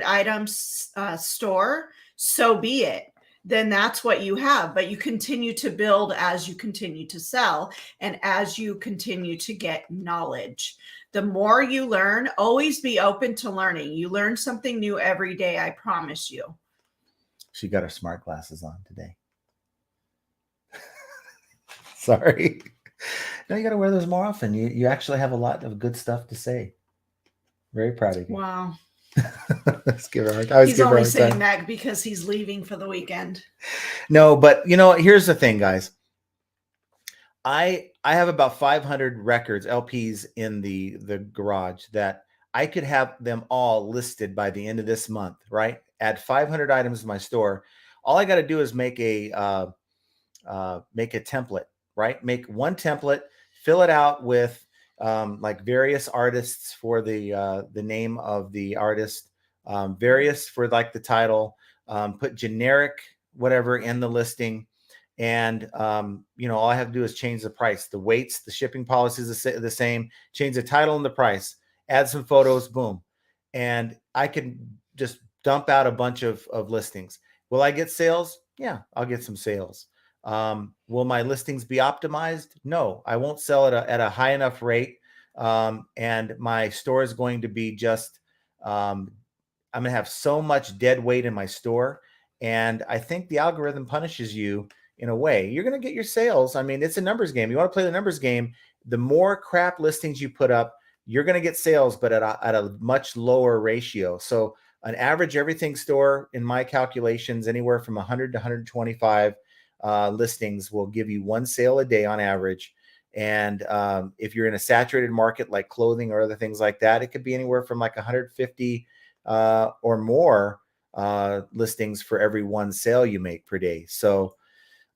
items store, so be it. Then that's what you have. But you continue to build as you continue to sell and as you continue to get knowledge. The more you learn, always be open to learning. You learn something new every day, I promise you. She got her smart glasses on today. Sorry. No, you got to wear those more often. You actually have a lot of good stuff to say. Very proud of you. Wow. Let's give her a hard time. He's only saying that because he's leaving for the weekend. No, but here's the thing, guys. I have about 500 records, LPs in the garage that I could have them all listed by the end of this month, right? Add 500 items to my store. All I got to do is make a template, right? Make one template, fill it out with like various artists for the name of the artist, various for like the title, put generic whatever in the listing. And, all I have to do is change the price, the weights, the shipping policies the same, change the title and the price, add some photos, boom. And I can just dump out a bunch of listings. Will I get sales? Yeah, I'll get some sales. Will my listings be optimized? No, I won't sell it at a high enough rate. And my store is going to be just, I'm going to have so much dead weight in my store. And I think the algorithm punishes you in a way. You're going to get your sales. I mean, it's a numbers game. You want to play the numbers game. The more crap listings you put up, you're going to get sales, but at a much lower ratio. So an average everything store in my calculations, anywhere from 100 to 125 listings will give you one sale a day on average. And if you're in a saturated market like clothing or other things like that, it could be anywhere from like 150 or more listings for every one sale you make per day. So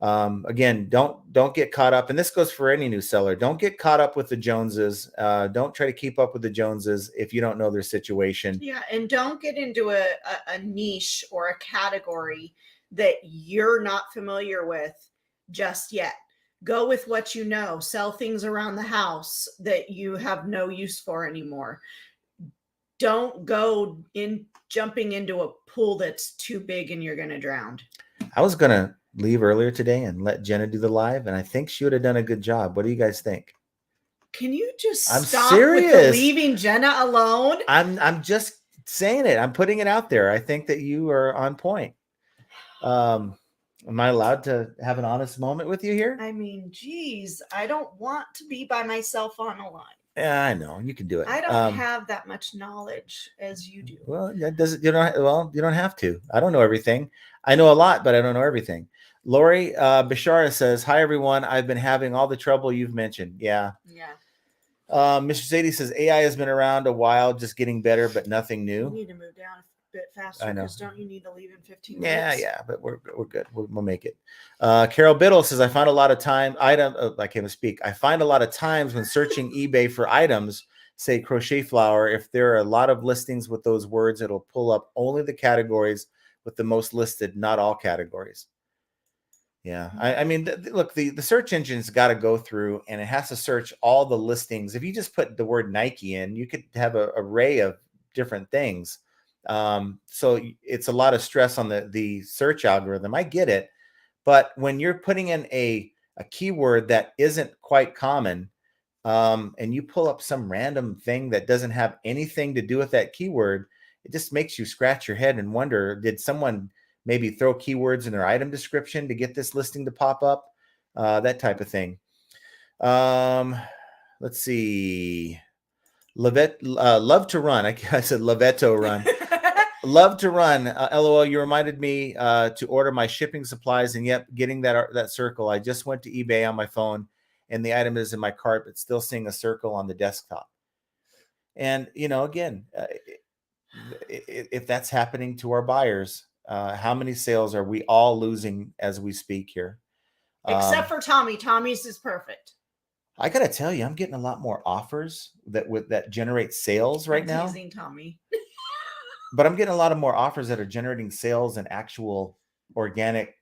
again, don't get caught up, and this goes for any new seller. Don't get caught up with the Joneses. Don't try to keep up with the Joneses if you don't know their situation. Yeah, and don't get into a niche or a category that you're not familiar with just yet. Go with what you know. Sell things around the house that you have no use for anymore. Don't go in jumping into a pool that's too big and you're going to drown. I was going to leave earlier today and let Jenna do the live, and I think she would have done a good job. What do you guys think? Can you just I'm stop serious. with the leaving Jenna alone? I'm just saying it. I'm putting it out there. I think that you are on point. Am I allowed to have an honest moment with you here? I mean, geez, I don't want to be by myself on a line. Yeah, I know you can do it. I don't have that much knowledge as you do. Well, that doesn't. You don't have to. I don't know everything. I know a lot, but I don't know everything. Lori Bashara says, "Hi everyone. I've been having all the trouble you've mentioned." Yeah. Yeah. Mr. Sadie says AI has been around a while, just getting better, but nothing new. You need to move down a bit faster. I know. Because don't you need to leave in 15 minutes? Yeah, but we're good. We'll make it. Carol Biddle says, I find a lot of time I can't even speak. I find a lot of times when searching eBay for items, say crochet flower, if there are a lot of listings with those words, it'll pull up only the categories with the most listed, not all categories. Yeah, I mean, look, the search engine's got to go through and it has to search all the listings. If you just put the word Nike in, you could have an array of different things. So it's a lot of stress on the search algorithm. I get it. But when you're putting in a keyword that isn't quite common, and you pull up some random thing that doesn't have anything to do with that keyword, it just makes you scratch your head and wonder, did someone maybe throw keywords in their item description to get this listing to pop up? That type of thing. Let's see. Love to run. I said Lovetto run. Love to run. LOL. You reminded me to order my shipping supplies, and yep, getting that circle. I just went to eBay on my phone, and the item is in my cart, but still seeing a circle on the desktop. And again, if that's happening to our buyers, how many sales are we all losing as we speak here? Except for Tommy. Tommy's is perfect. I gotta tell you, I'm getting a lot more offers that generate sales right now. Teasing Tommy. but I'm getting a lot of more offers that are generating sales and actual organic,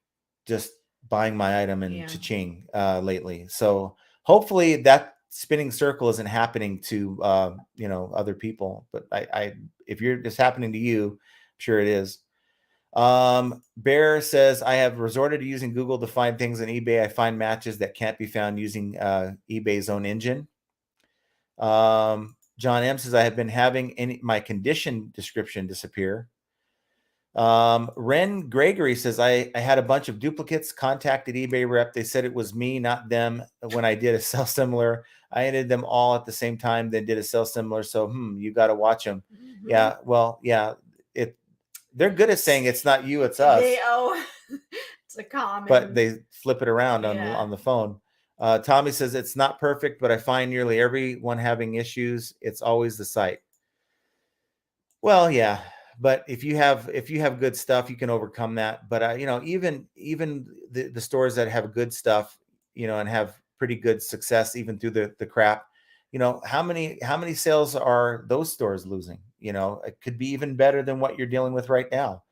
just buying my item and cha-ching lately. So hopefully that spinning circle isn't happening to other people. But I if you're just happening to you, I'm sure it is. Bear says, I have resorted to using Google to find things on eBay. I find matches that can't be found using eBay's own engine. John M says, I have been having my condition description disappear. Ren Gregory says, I had a bunch of duplicates, contacted eBay rep. They said it was me, not them. When I did a sell similar, I ended them all at the same time, then did a sell similar. So, you got to watch them. Mm-hmm. Yeah. Well, yeah, they're good at saying it's not you, it's us. It's a common. But they flip it around on the phone. Tommy says, it's not perfect, but I find nearly everyone having issues. It's always the site. Well, yeah, but if you have good stuff, you can overcome that. But even the stores that have good stuff, and have pretty good success even through the crap, how many sales are those stores losing? It could be even better than what you're dealing with right now.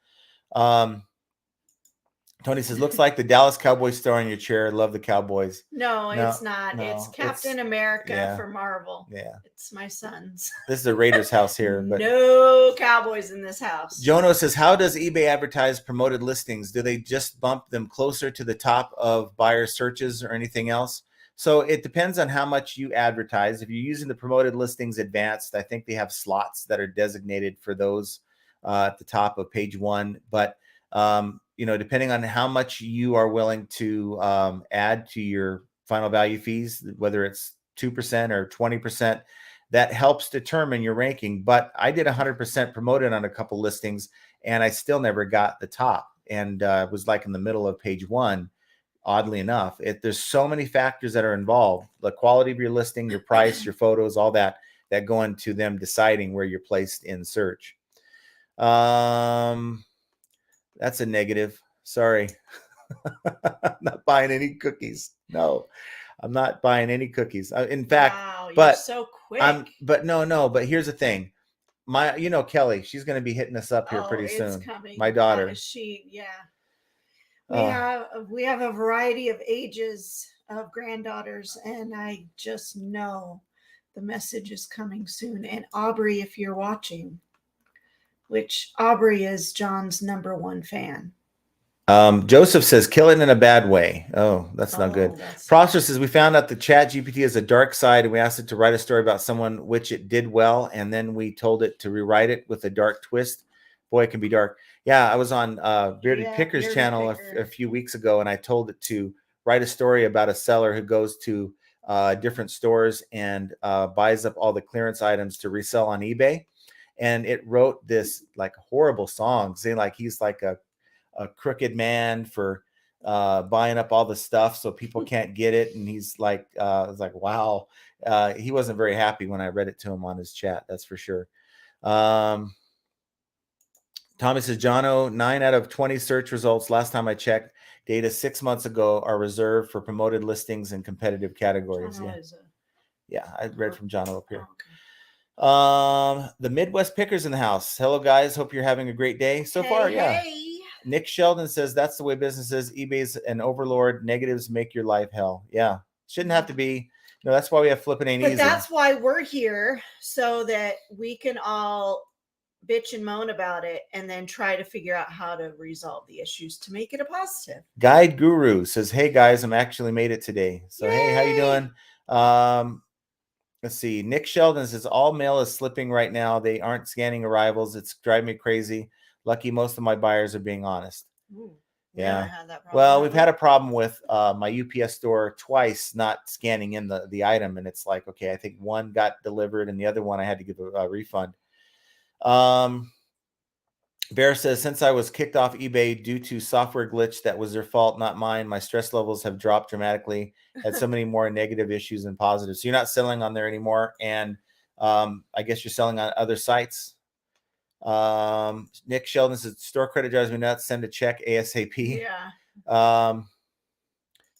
Tony says, looks like the Dallas Cowboys star on your chair. Love the Cowboys. No, it's not. No, it's Captain America for Marvel. Yeah. It's my son's. This is a Raiders house here. But no Cowboys in this house. Jono says, how does eBay advertise promoted listings? Do they just bump them closer to the top of buyer searches or anything else? So it depends on how much you advertise. If you're using the promoted listings advanced, I think they have slots that are designated for those at the top of page 1. But depending on how much you are willing to add to your final value fees, whether it's 2% or 20%, that helps determine your ranking. But I did 100% promoted on a couple listings, and I still never got the top, and it was like in the middle of page 1. Oddly enough, there's so many factors that are involved: the quality of your listing, your price, your photos, all that go into them deciding where you're placed in search. That's a negative. Sorry. I'm not buying any cookies. No, I'm not buying any cookies. In fact, wow, but you're so quick. But here's the thing. Kelly, she's going to be hitting us up here pretty soon. Coming. My daughter. We have a variety of ages of granddaughters, and I just know the message is coming soon. And Aubrey, if you're watching, which Aubrey is John's #1 fan. Joseph says, kill it in a bad way. Oh, that's not good. Prosper says, we found out the Chat GPT has a dark side, and we asked it to write a story about someone which it did well, and then we told it to rewrite it with a dark twist. Boy, it can be dark. Yeah, I was on Bearded Picker's channel a few weeks ago, and I told it to write a story about a seller who goes to different stores and buys up all the clearance items to resell on eBay. And it wrote this like horrible song, saying like he's like a crooked man for buying up all the stuff so people can't get it. And he's like, I was like, wow. He wasn't very happy when I read it to him on his chat. That's for sure. Tommy says, Jono, 9 out of 20 search results last time I checked data 6 months ago are reserved for promoted listings in competitive categories. Yeah, I read from Jono up here. Oh, okay. The Midwest Pickers in the house. Hello, guys. Hope you're having a great day so far. Yeah. Hey. Nick Sheldon says, that's the way business is. eBay's an overlord. Negatives make your life hell. Yeah. Shouldn't have to be. No, that's why we have Flipping Ain't Easy. But that's why we're here, so that we can all bitch and moan about it and then try to figure out how to resolve the issues to make it a positive. Guide Guru says, hey guys, I'm actually made it today. So, yay. Hey, how you doing? Let's see. Nick Sheldon says, all mail is slipping right now. They aren't scanning arrivals. It's driving me crazy. Lucky most of my buyers are being honest. Ooh, yeah. Well, we've had a problem with my UPS store twice not scanning in the item. And it's like, okay, I think one got delivered and the other one I had to give a refund. Bear says, since I was kicked off eBay due to software glitch that was their fault, not mine, my stress levels have dropped dramatically. Had so many more negative issues than positive. So you're not selling on there anymore. And I guess you're selling on other sites. Nick Sheldon says, store credit drives me nuts. Send a check ASAP. Yeah.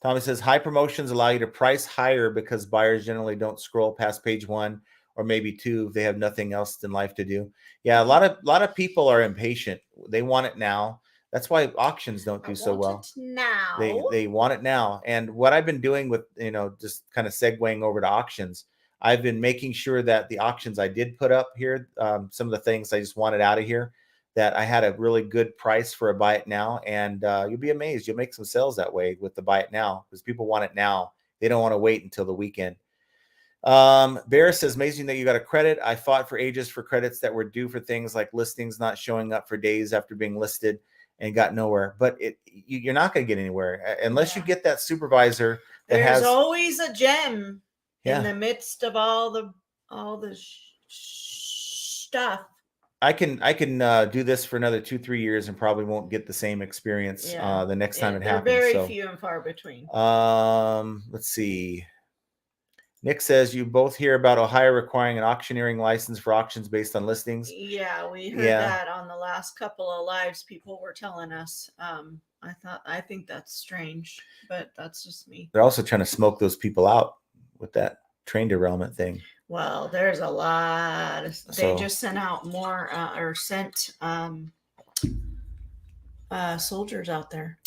Tommy says, high promotions allow you to price higher because buyers generally don't scroll past page 1 or maybe 2 if they have nothing else in life to do. Yeah, a lot of people are impatient. They want it now. That's why auctions don't do so well. Now. They want it now. And what I've been doing with, just kind of segueing over to auctions, I've been making sure that the auctions I did put up here, some of the things I just wanted out of here, that I had a really good price for a buy it now. And you'll be amazed. You'll make some sales that way with the buy it now, because people want it now. They don't want to wait until the weekend. Bear says, amazing that you got a credit. I fought for ages for credits that were due for things like listings not showing up for days after being listed, and got nowhere. But you're not going to get anywhere unless you get that supervisor that There's always a gem Yeah. in the midst of all the stuff. I can do this for another 2-3 years and probably won't get the same experience the next time it happens. They're very few and far between. Let's see. Nick says, you both hear about Ohio requiring an auctioneering license for auctions based on listings. Yeah, we heard that on the last couple of lives. People were telling us. I think that's strange, but that's just me. They're also trying to smoke those people out with that train derailment thing. Well, there's a lot. They just sent out more or sent soldiers out there.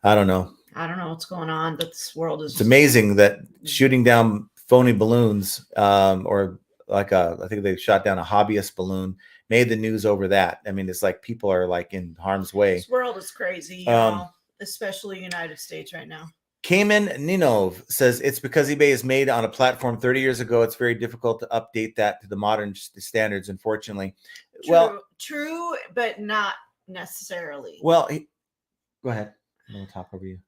I don't know. I don't know what's going on, but this world is. It's amazing that shooting down phony balloons, or like I think they shot down a hobbyist balloon, made the news over that. I mean, it's like people are like in harm's way. This world is crazy, y'all, especially United States right now. Cayman Ninov says it's because eBay is made on a platform 30 years ago. It's very difficult to update that to the modern standards, unfortunately. True, but not necessarily. Well, go ahead. I'm going to talk over you.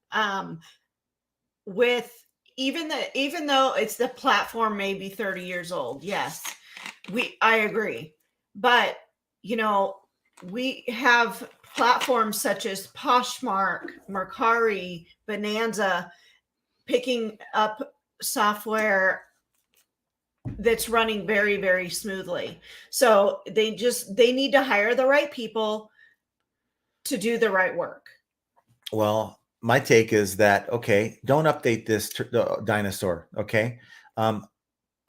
With even though it's the platform may be 30 years old, yes, I agree. But we have platforms such as Poshmark, Mercari, Bonanza, picking up software that's running very, very smoothly. So they need to hire the right people to do the right work. Well, my take is that, okay, don't update this dinosaur. Okay.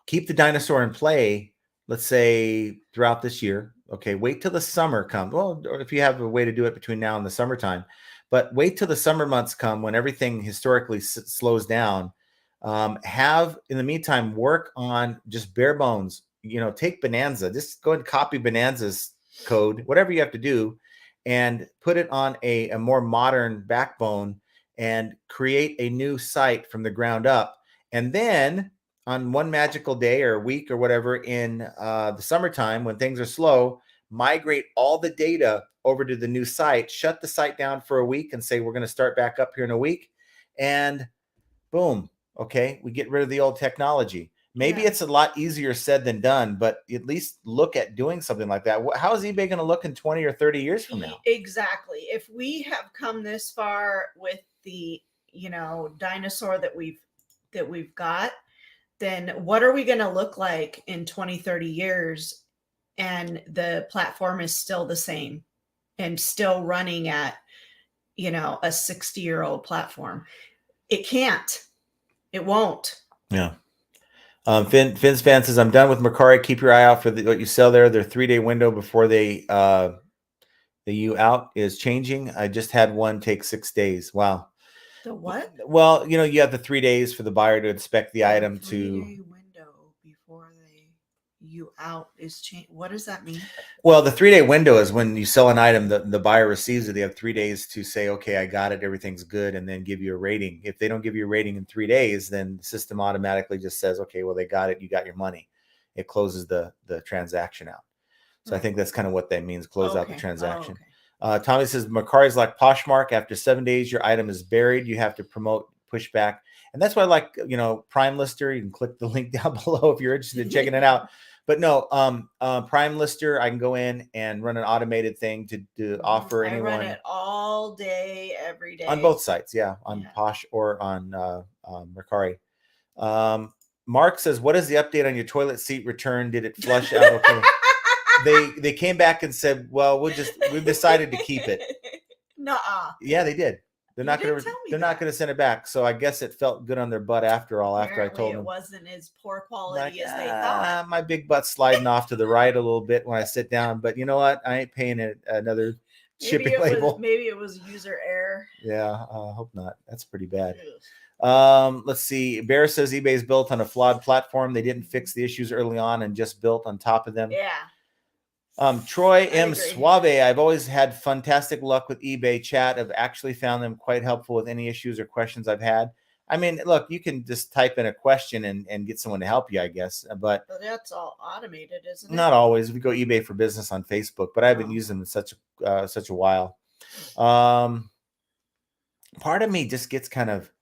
Keep the dinosaur in play, let's say throughout this year. Okay. Wait till the summer comes. Well, or if you have a way to do it between now and the summertime, but wait till the summer months come when everything historically slows down. Have in the meantime, work on just bare bones, take Bonanza, just go and copy Bonanza's code, whatever you have to do, and put it on a more modern backbone and create a new site from the ground up. And then on one magical day or week or whatever in the summertime, when things are slow, migrate all the data over to the new site, shut the site down for a week and say, we're going to start back up here in a week. And boom. Okay. We get rid of the old technology. Maybe it's a lot easier said than done, but at least look at doing something like that. How is eBay going to look in 20 or 30 years from now? Exactly. If we have come this far with the, dinosaur that we've got, then what are we going to look like in 20, 30 years? And the platform is still the same and still running at, a 60-year-old platform. It can't. It won't. Yeah. Finn's fan says, I'm done with Mercari. Keep your eye out for what you sell there. Their 3-day window before the you out is changing. I just had one take 6 days. Wow. The what? Well, you have the 3 days for the buyer to inspect the item. 3-day window before you out is change. What does that mean? Well, the 3-day window is when you sell an item, the buyer receives it. They have 3 days to say, okay, I got it, everything's good, and then give you a rating. If they don't give you a rating in 3 days, then the system automatically just says, okay, well, they got it, you got your money. It closes the transaction out. So I think that's kind of what that means, close out the transaction. Tommy says, Mercari is like Poshmark. After 7 days, your item is buried. You have to promote pushback. And that's why I like, Prime Lister. You can click the link down below if you're interested in checking it out. But no, Prime Lister, I can go in and run an automated thing to offer anyone. I run it all day, every day. On both sites, on Posh or on Mercari. Mark says, what is the update on your toilet seat return? Did it flush out okay? They came back and said, well, we've decided to keep it. Nuh-uh. Yeah, they did. They're You not didn't going to tell me they're not that. going to send it back. So I guess it felt good on their butt after all. After I Apparently told it them, wasn't as poor like, quality as they thought. my big butt's sliding off to the right a little bit when I sit down. But you know what? I ain't paying it another shipping label. Maybe it was user error. Yeah, I hope not. That's pretty bad. Yes. Let's see. Bear says eBay is built on a flawed platform. They didn't fix the issues early on and just built on top of them. Yeah. Troy I M. agree. Suave. I've always had fantastic luck with eBay chat. I've actually found them quite helpful with any issues or questions I've had. I mean, look, you can just type in a question and get someone to help you, I guess. But that's all automated, isn't it? not always. We go eBay for Business on Facebook, but I haven't used them in such a while. Part of me just gets kind of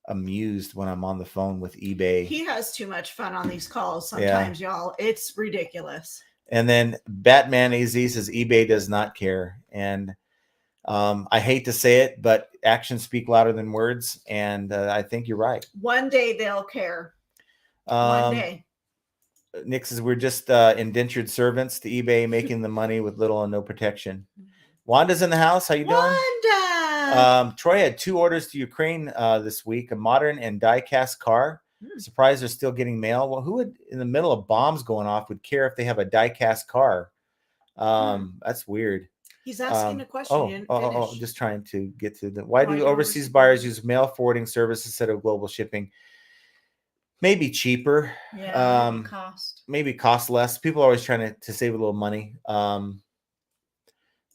amused when I'm on the phone with eBay. He has too much fun on these calls sometimes, y'all. It's ridiculous. And then Batman AZ says eBay does not care. And I hate to say it, but actions speak louder than words. And I think you're right. One day they'll care. One day. Nick says we're just indentured servants to eBay, making the money with little and no protection. Wanda's in the house. How you doing? Wanda! Troy had 2 orders to Ukraine this week, a modern and die-cast car. Surprised they're still getting mail. Well, who would, in the middle of bombs going off, would care if they have a die-cast car? That's weird. He's asking a question. Just trying to get to the. Why do overseas buyers use mail forwarding service instead of global shipping? Maybe cheaper. Yeah, maybe cost less. People are always trying to save a little money.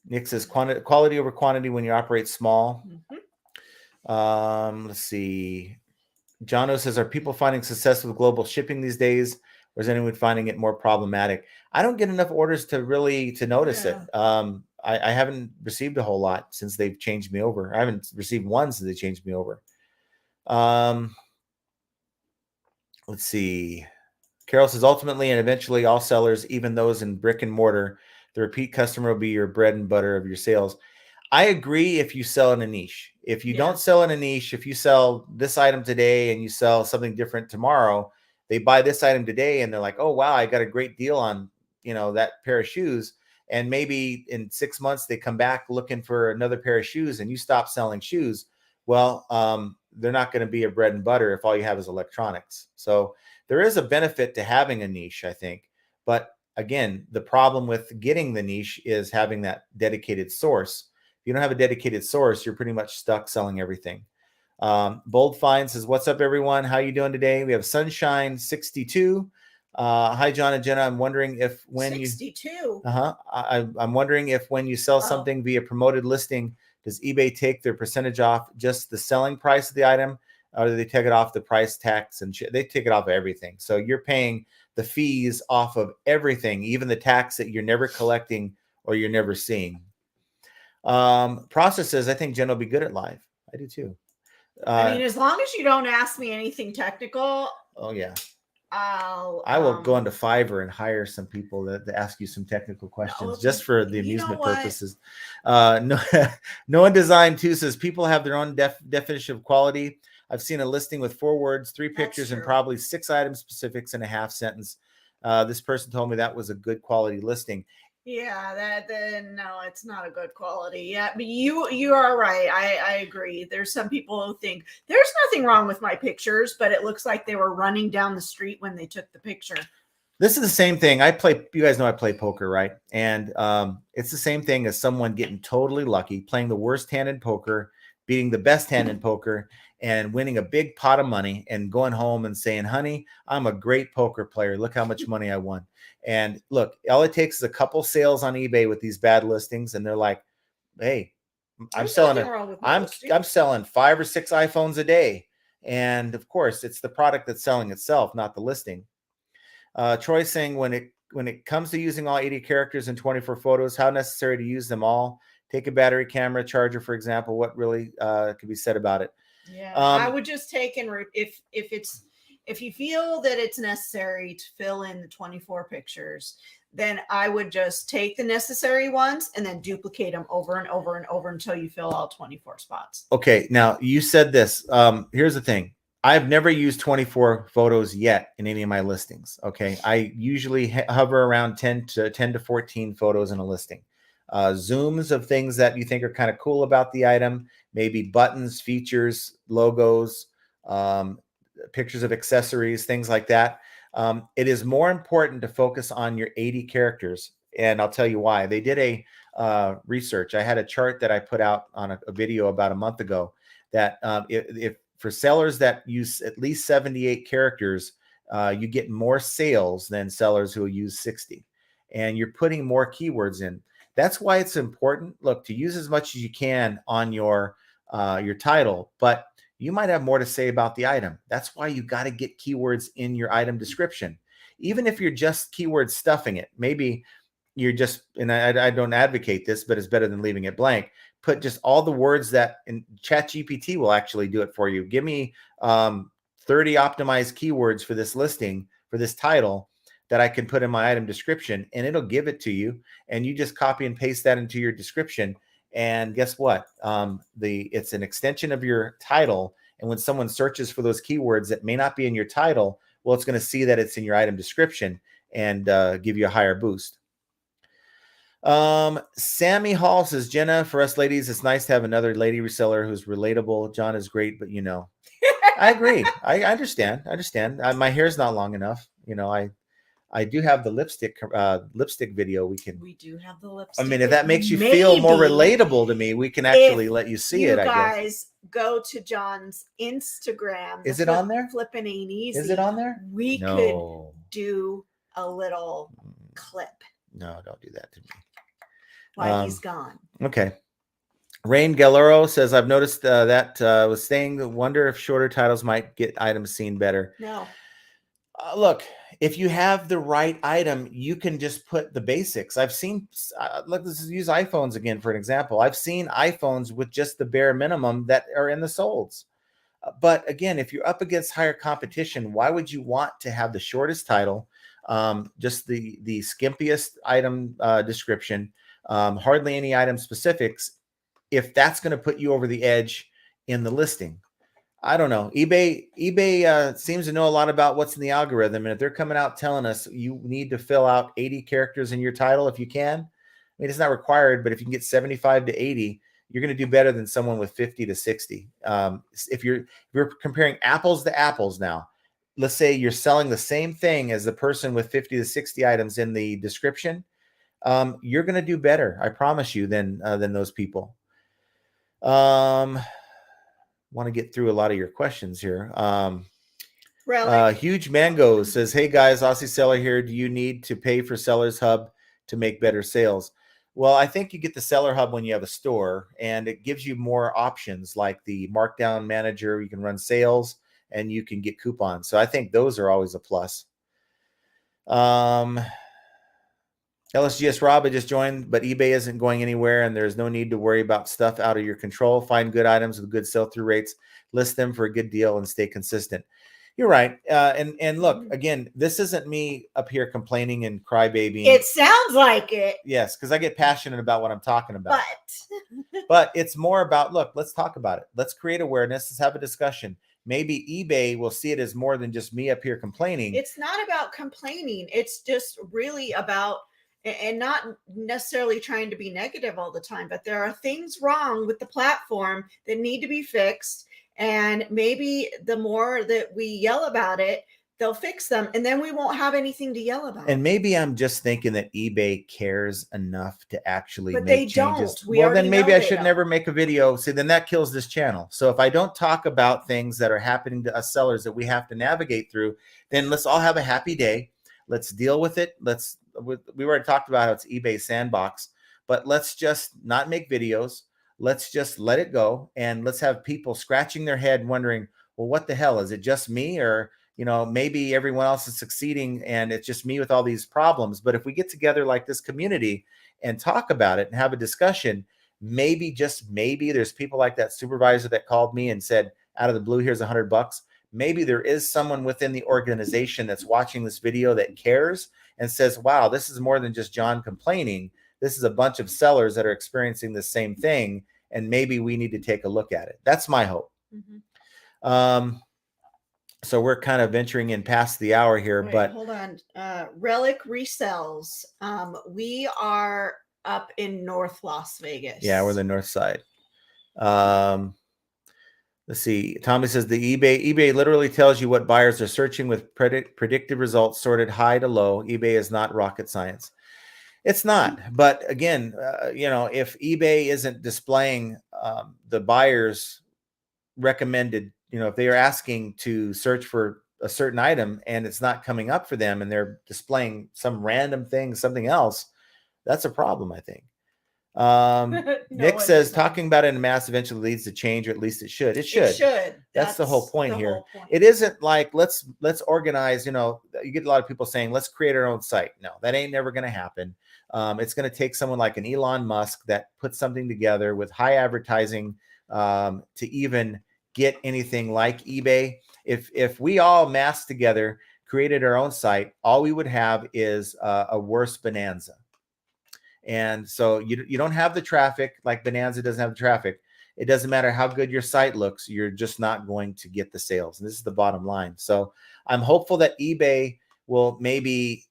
Nick says quality over quantity when you operate small. Let's see. Jono says, are people finding success with global shipping these days, or is anyone finding it more problematic? I don't get enough orders to notice it. I haven't received a whole lot since they've changed me over. I haven't received one since they changed me over. Let's see. Carol says, ultimately and eventually all sellers, even those in brick and mortar, the repeat customer will be your bread and butter of your sales. I agree if you sell in a niche. If you don't sell in a niche, if you sell this item today and you sell something different tomorrow, they buy this item today and they're like, oh, wow, I got a great deal on, that pair of shoes. And maybe in 6 months, they come back looking for another pair of shoes and you stop selling shoes. Well, they're not going to be a bread and butter if all you have is electronics. So there is a benefit to having a niche, I think. But again, the problem with getting the niche is having that dedicated source. If you don't have a dedicated source, you're pretty much stuck selling everything. Bold Find says, what's up, everyone? How you doing today? We have Sunshine 62. Hi, John and Jenna. I'm wondering if when 62. I'm wondering if when you sell something via promoted listing, does eBay take their percentage off just the selling price of the item, or do they take it off the price, tax, and they take it off of everything? So you're paying the fees off of everything, even the tax that you're never collecting or you're never seeing. Processes, I think Jen will be good at live. I do too. I mean, as long as you don't ask me anything technical. Oh yeah. I will go into Fiverr and hire some people to ask you some technical questions just for the amusement purposes. No one Design 2 says people have their own definition of quality. I've seen a listing with 4 words, 3 pictures, and probably 6 item specifics in a half sentence. This person told me that was a good quality listing. Yeah, no, it's not a good quality. Yeah, but you are right. I agree. There's some people who think there's nothing wrong with my pictures, but it looks like they were running down the street when they took the picture. This is the same thing. You guys know I play poker, right? And it's the same thing as someone getting totally lucky, playing the worst hand in poker, beating the best hand in poker, and winning a big pot of money and going home and saying, honey, I'm a great poker player. Look how much money I won. And look, all it takes is a couple sales on eBay with these bad listings. And they're like, hey, I'm selling 5 or 6 iPhones a day. And of course, it's the product that's selling itself, not the listing. Troy's saying when it comes to using all 80 characters and 24 photos, how necessary to use them all? Take a battery, camera, charger, for example. What really could be said about it? Yeah, I would just take if you feel that it's necessary to fill in the 24 pictures, then I would just take the necessary ones and then duplicate them over and over and over until you fill all 24 spots. Okay, now you said this. Here's the thing. I've never used 24 photos yet in any of my listings. Okay, I usually hover around 10 to 14 photos in a listing. zooms of things that you think are kind of cool about the item, maybe buttons, features, logos, pictures of accessories, things like that. It is more important to focus on your 80 characters. And I'll tell you why. They did a research. I had a chart that I put out on a video about a month ago that if for sellers that use at least 78 characters, you get more sales than sellers who use 60. And you're putting more keywords in. That's why it's important, look, to use as much as you can on your title, but you might have more to say about the item. That's why you got to get keywords in your item description. Even if you're just keyword stuffing it, maybe you're just, and I don't advocate this, but it's better than leaving it blank. Put just all the words that, in ChatGPT will actually do it for you. Give me 30 optimized keywords for this listing, for this title, that I can put in my item description, and it'll give it to you. And you just copy and paste that into your description. And guess what? It's an extension of your title. And when someone searches for those keywords that may not be in your title, well, it's going to see that it's in your item description and give you a higher boost. Sammy Hall says, Jenna, for us ladies, it's nice to have another lady reseller who's relatable. John is great, but I agree. I understand. My hair's not long enough. I do have the lipstick video. We do have the lipstick. I mean, if that makes you feel more relatable to me, we can actually let you see it. I guess. You guys go to John's Instagram. Is it on there? Flippin' Ain't Easy. Is it on there? We could do a little clip. No, don't do that to me. While he's gone. Okay. Rain Galero says, I've noticed that was saying, wonder if shorter titles might get items seen better. No. Look, if you have the right item, you can just put the basics. I've seen, let's use iPhones again for an example. I've seen iPhones with just the bare minimum that are in the solds. But again, if you're up against higher competition, why would you want to have the shortest title, just the skimpiest item description, hardly any item specifics, if that's going to put you over the edge in the listing? I don't know. eBay seems to know a lot about what's in the algorithm. And if they're coming out telling us you need to fill out 80 characters in your title, if you can, I mean, it's not required, but if you can get 75 to 80, you're going to do better than someone with 50 to 60. If you're comparing apples to apples now, let's say you're selling the same thing as the person with 50 to 60 items in the description, you're going to do better, I promise you, than those people. Want to get through a lot of your questions here. Huge Mango says, hey guys, Aussie Seller here. Do you need to pay for Sellers Hub to make better sales? Well, I think you get the Seller Hub when you have a store, and it gives you more options like the Markdown Manager. You can run sales and you can get coupons. So I think those are always a plus. LSGS Rob, I just joined, but eBay isn't going anywhere, and there's no need to worry about stuff out of your control. Find good items with good sell-through rates, list them for a good deal, and stay consistent. You're right. And look, again, this isn't me up here complaining and crybabying. It sounds like it. Yes, because I get passionate about what I'm talking about. But it's more about, look, let's talk about it. Let's create awareness. Let's have a discussion. Maybe eBay will see it as more than just me up here complaining. It's not about complaining. It's just really about, and not necessarily trying to be negative all the time, but there are things wrong with the platform that need to be fixed. And maybe the more that we yell about it, they'll fix them, and then we won't have anything to yell about. And maybe I'm just thinking that eBay cares enough to actually make changes. Don't. Well, then maybe I should never make a video. See, then that kills this channel. So if I don't talk about things that are happening to us sellers that we have to navigate through, then let's all have a happy day. Let's deal with it. We already talked about how it's eBay sandbox, but let's just not make videos. Let's just let it go. And let's have people scratching their head wondering, well, what the hell? Is it just me? Or, maybe everyone else is succeeding and it's just me with all these problems. But if we get together like this community and talk about it and have a discussion, maybe, just maybe, there's people like that supervisor that called me and said, out of the blue, here's $100. Maybe there is someone within the organization that's watching this video that cares and says, wow, this is more than just John complaining. This is a bunch of sellers that are experiencing the same thing, and maybe we need to take a look at it. That's my hope. Mm-hmm. So we're kind of venturing in past the hour here. Wait, but hold on. Relic Resells. We are up in North Las Vegas. Yeah, we're the north side. Let's see. Tommy says the eBay literally tells you what buyers are searching with predicted results sorted high to low. eBay is not rocket science. It's not. But again, if eBay isn't displaying the buyer's recommended, if they are asking to search for a certain item and it's not coming up for them and they're displaying some random thing, something else, that's a problem, I think. Nick says talking about it in mass eventually leads to change, or at least it should. It should. That's the whole point here. It isn't like let's organize. You get a lot of people saying let's create our own site. No, that ain't never going to happen. It's going to take someone like an Elon Musk that puts something together with high advertising to even get anything like eBay. If we all massed together, created our own site, all we would have is a worse Bonanza. And so you don't have the traffic like Bonanza doesn't have the traffic. It doesn't matter how good your site looks. You're just not going to get the sales. And this is the bottom line. So I'm hopeful that eBay will maybe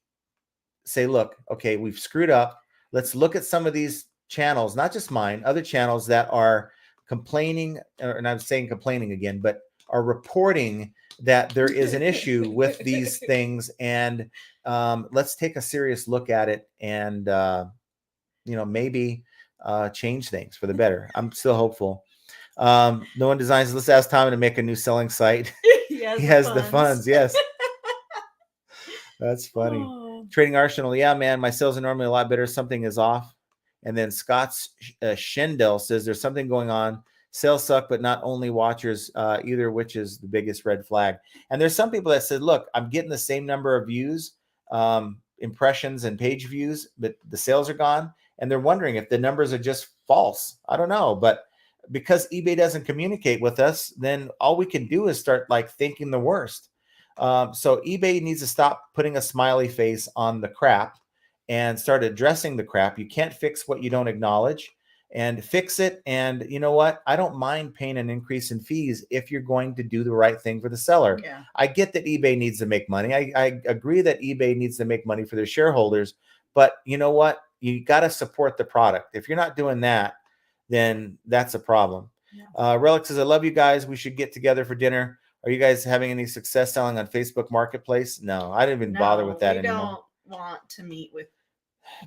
say, look, okay, we've screwed up. Let's look at some of these channels, not just mine, other channels that are complaining, and I'm saying complaining again, but are reporting that there is an issue with these things. And let's take a serious look at it and, maybe change things for the better. I'm still hopeful. No One Designs. Let's ask Tommy to make a new selling site. He has the funds. Yes. That's funny. Oh. Trading Arsenal. Yeah, man, my sales are normally a lot better. Something is off. And then Scott's Schendel says there's something going on. Sales suck, but not only watchers either, which is the biggest red flag. And there's some people that said, look, I'm getting the same number of views, impressions and page views, but the sales are gone. And they're wondering if the numbers are just false. I don't know. But because eBay doesn't communicate with us, then all we can do is start thinking the worst. So eBay needs to stop putting a smiley face on the crap and start addressing the crap. You can't fix what you don't acknowledge, and fix it. And you know what? I don't mind paying an increase in fees if you're going to do the right thing for the seller. Yeah. I get that eBay needs to make money. I agree that eBay needs to make money for their shareholders, but you know what? You got to support the product. If you're not doing that, then that's a problem. Yeah. Relic says, I love you guys. We should get together for dinner. Are you guys having any success selling on Facebook Marketplace? No, I didn't even bother with that anymore. We don't want to meet with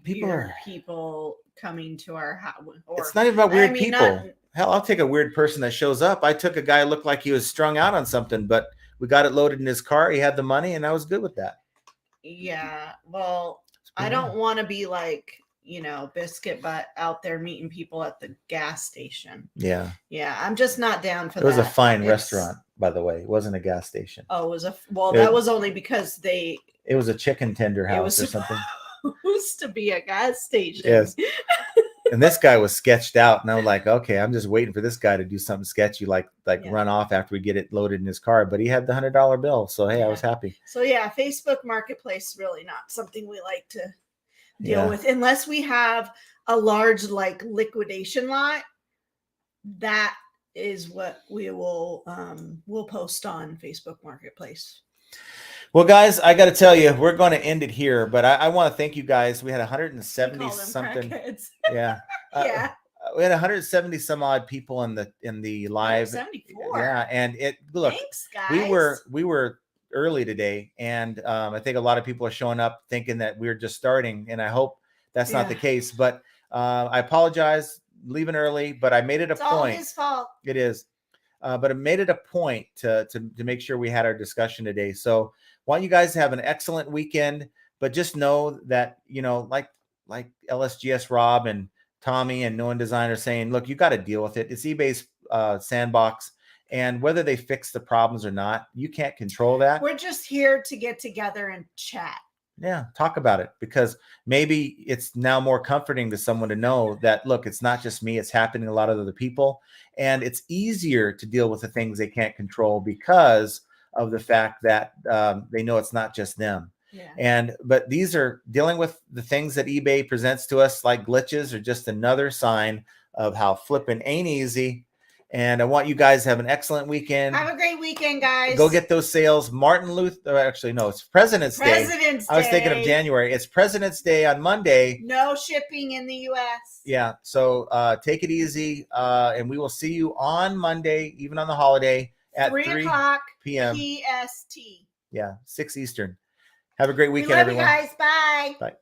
people coming to our house. It's not even about weird people. Hell, I'll take a weird person that shows up. I took a guy who looked like he was strung out on something, but we got it loaded in his car. He had the money, and I was good with that. Yeah, well, I don't want to be biscuit butt out there meeting people at the gas station. Yeah. Yeah. I'm just not down for that. It was a fine restaurant, by the way. It wasn't a gas station. Oh, it was that was only because it was a chicken tender house or something. It was supposed to be a gas station. Yes. And this guy was sketched out. And I was like, okay, I'm just waiting for this guy to do something sketchy, run off after we get it loaded in his car. But he had the $100 bill. So, hey, I was happy. So, yeah, Facebook Marketplace is really not something we like to deal with unless we have a large liquidation lot. That is what we will we'll post on Facebook Marketplace. Well, guys, I got to tell you, we're going to end it here, but I want to thank you guys. We had 170 something. Yeah. Yeah. We had 170 some odd people in the live. 74. Yeah, and thanks, guys. We were early today, and I think a lot of people are showing up thinking that we're just starting, and I hope that's not the case. But I apologize leaving early, but I made it a point. All his fault. It is, but I made it a point to make sure we had our discussion today. So, want you guys to have an excellent weekend, but just know that like LSGS Rob and Tommy and No One Design are saying, look, you got to deal with it. It's eBay's sandbox. And whether they fix the problems or not, you can't control that. We're just here to get together and chat. Yeah, talk about it, because maybe it's now more comforting to someone to know that, look, it's not just me. It's happening to a lot of other people. And it's easier to deal with the things they can't control because of the fact that they know it's not just them. Yeah. But these are dealing with the things that eBay presents to us, like glitches, are just another sign of how flipping ain't easy. And I want you guys to have an excellent weekend. Have a great weekend, guys. Go get those sales. Martin Luther, actually, no, it's President's Day. I was thinking of January. It's President's Day on Monday. No shipping in the U.S. Yeah. So take it easy. And we will see you on Monday, even on the holiday at 3 o'clock p.m. PST. Yeah, 6 Eastern. Have a great weekend, We love everyone. you guys. Bye. Bye.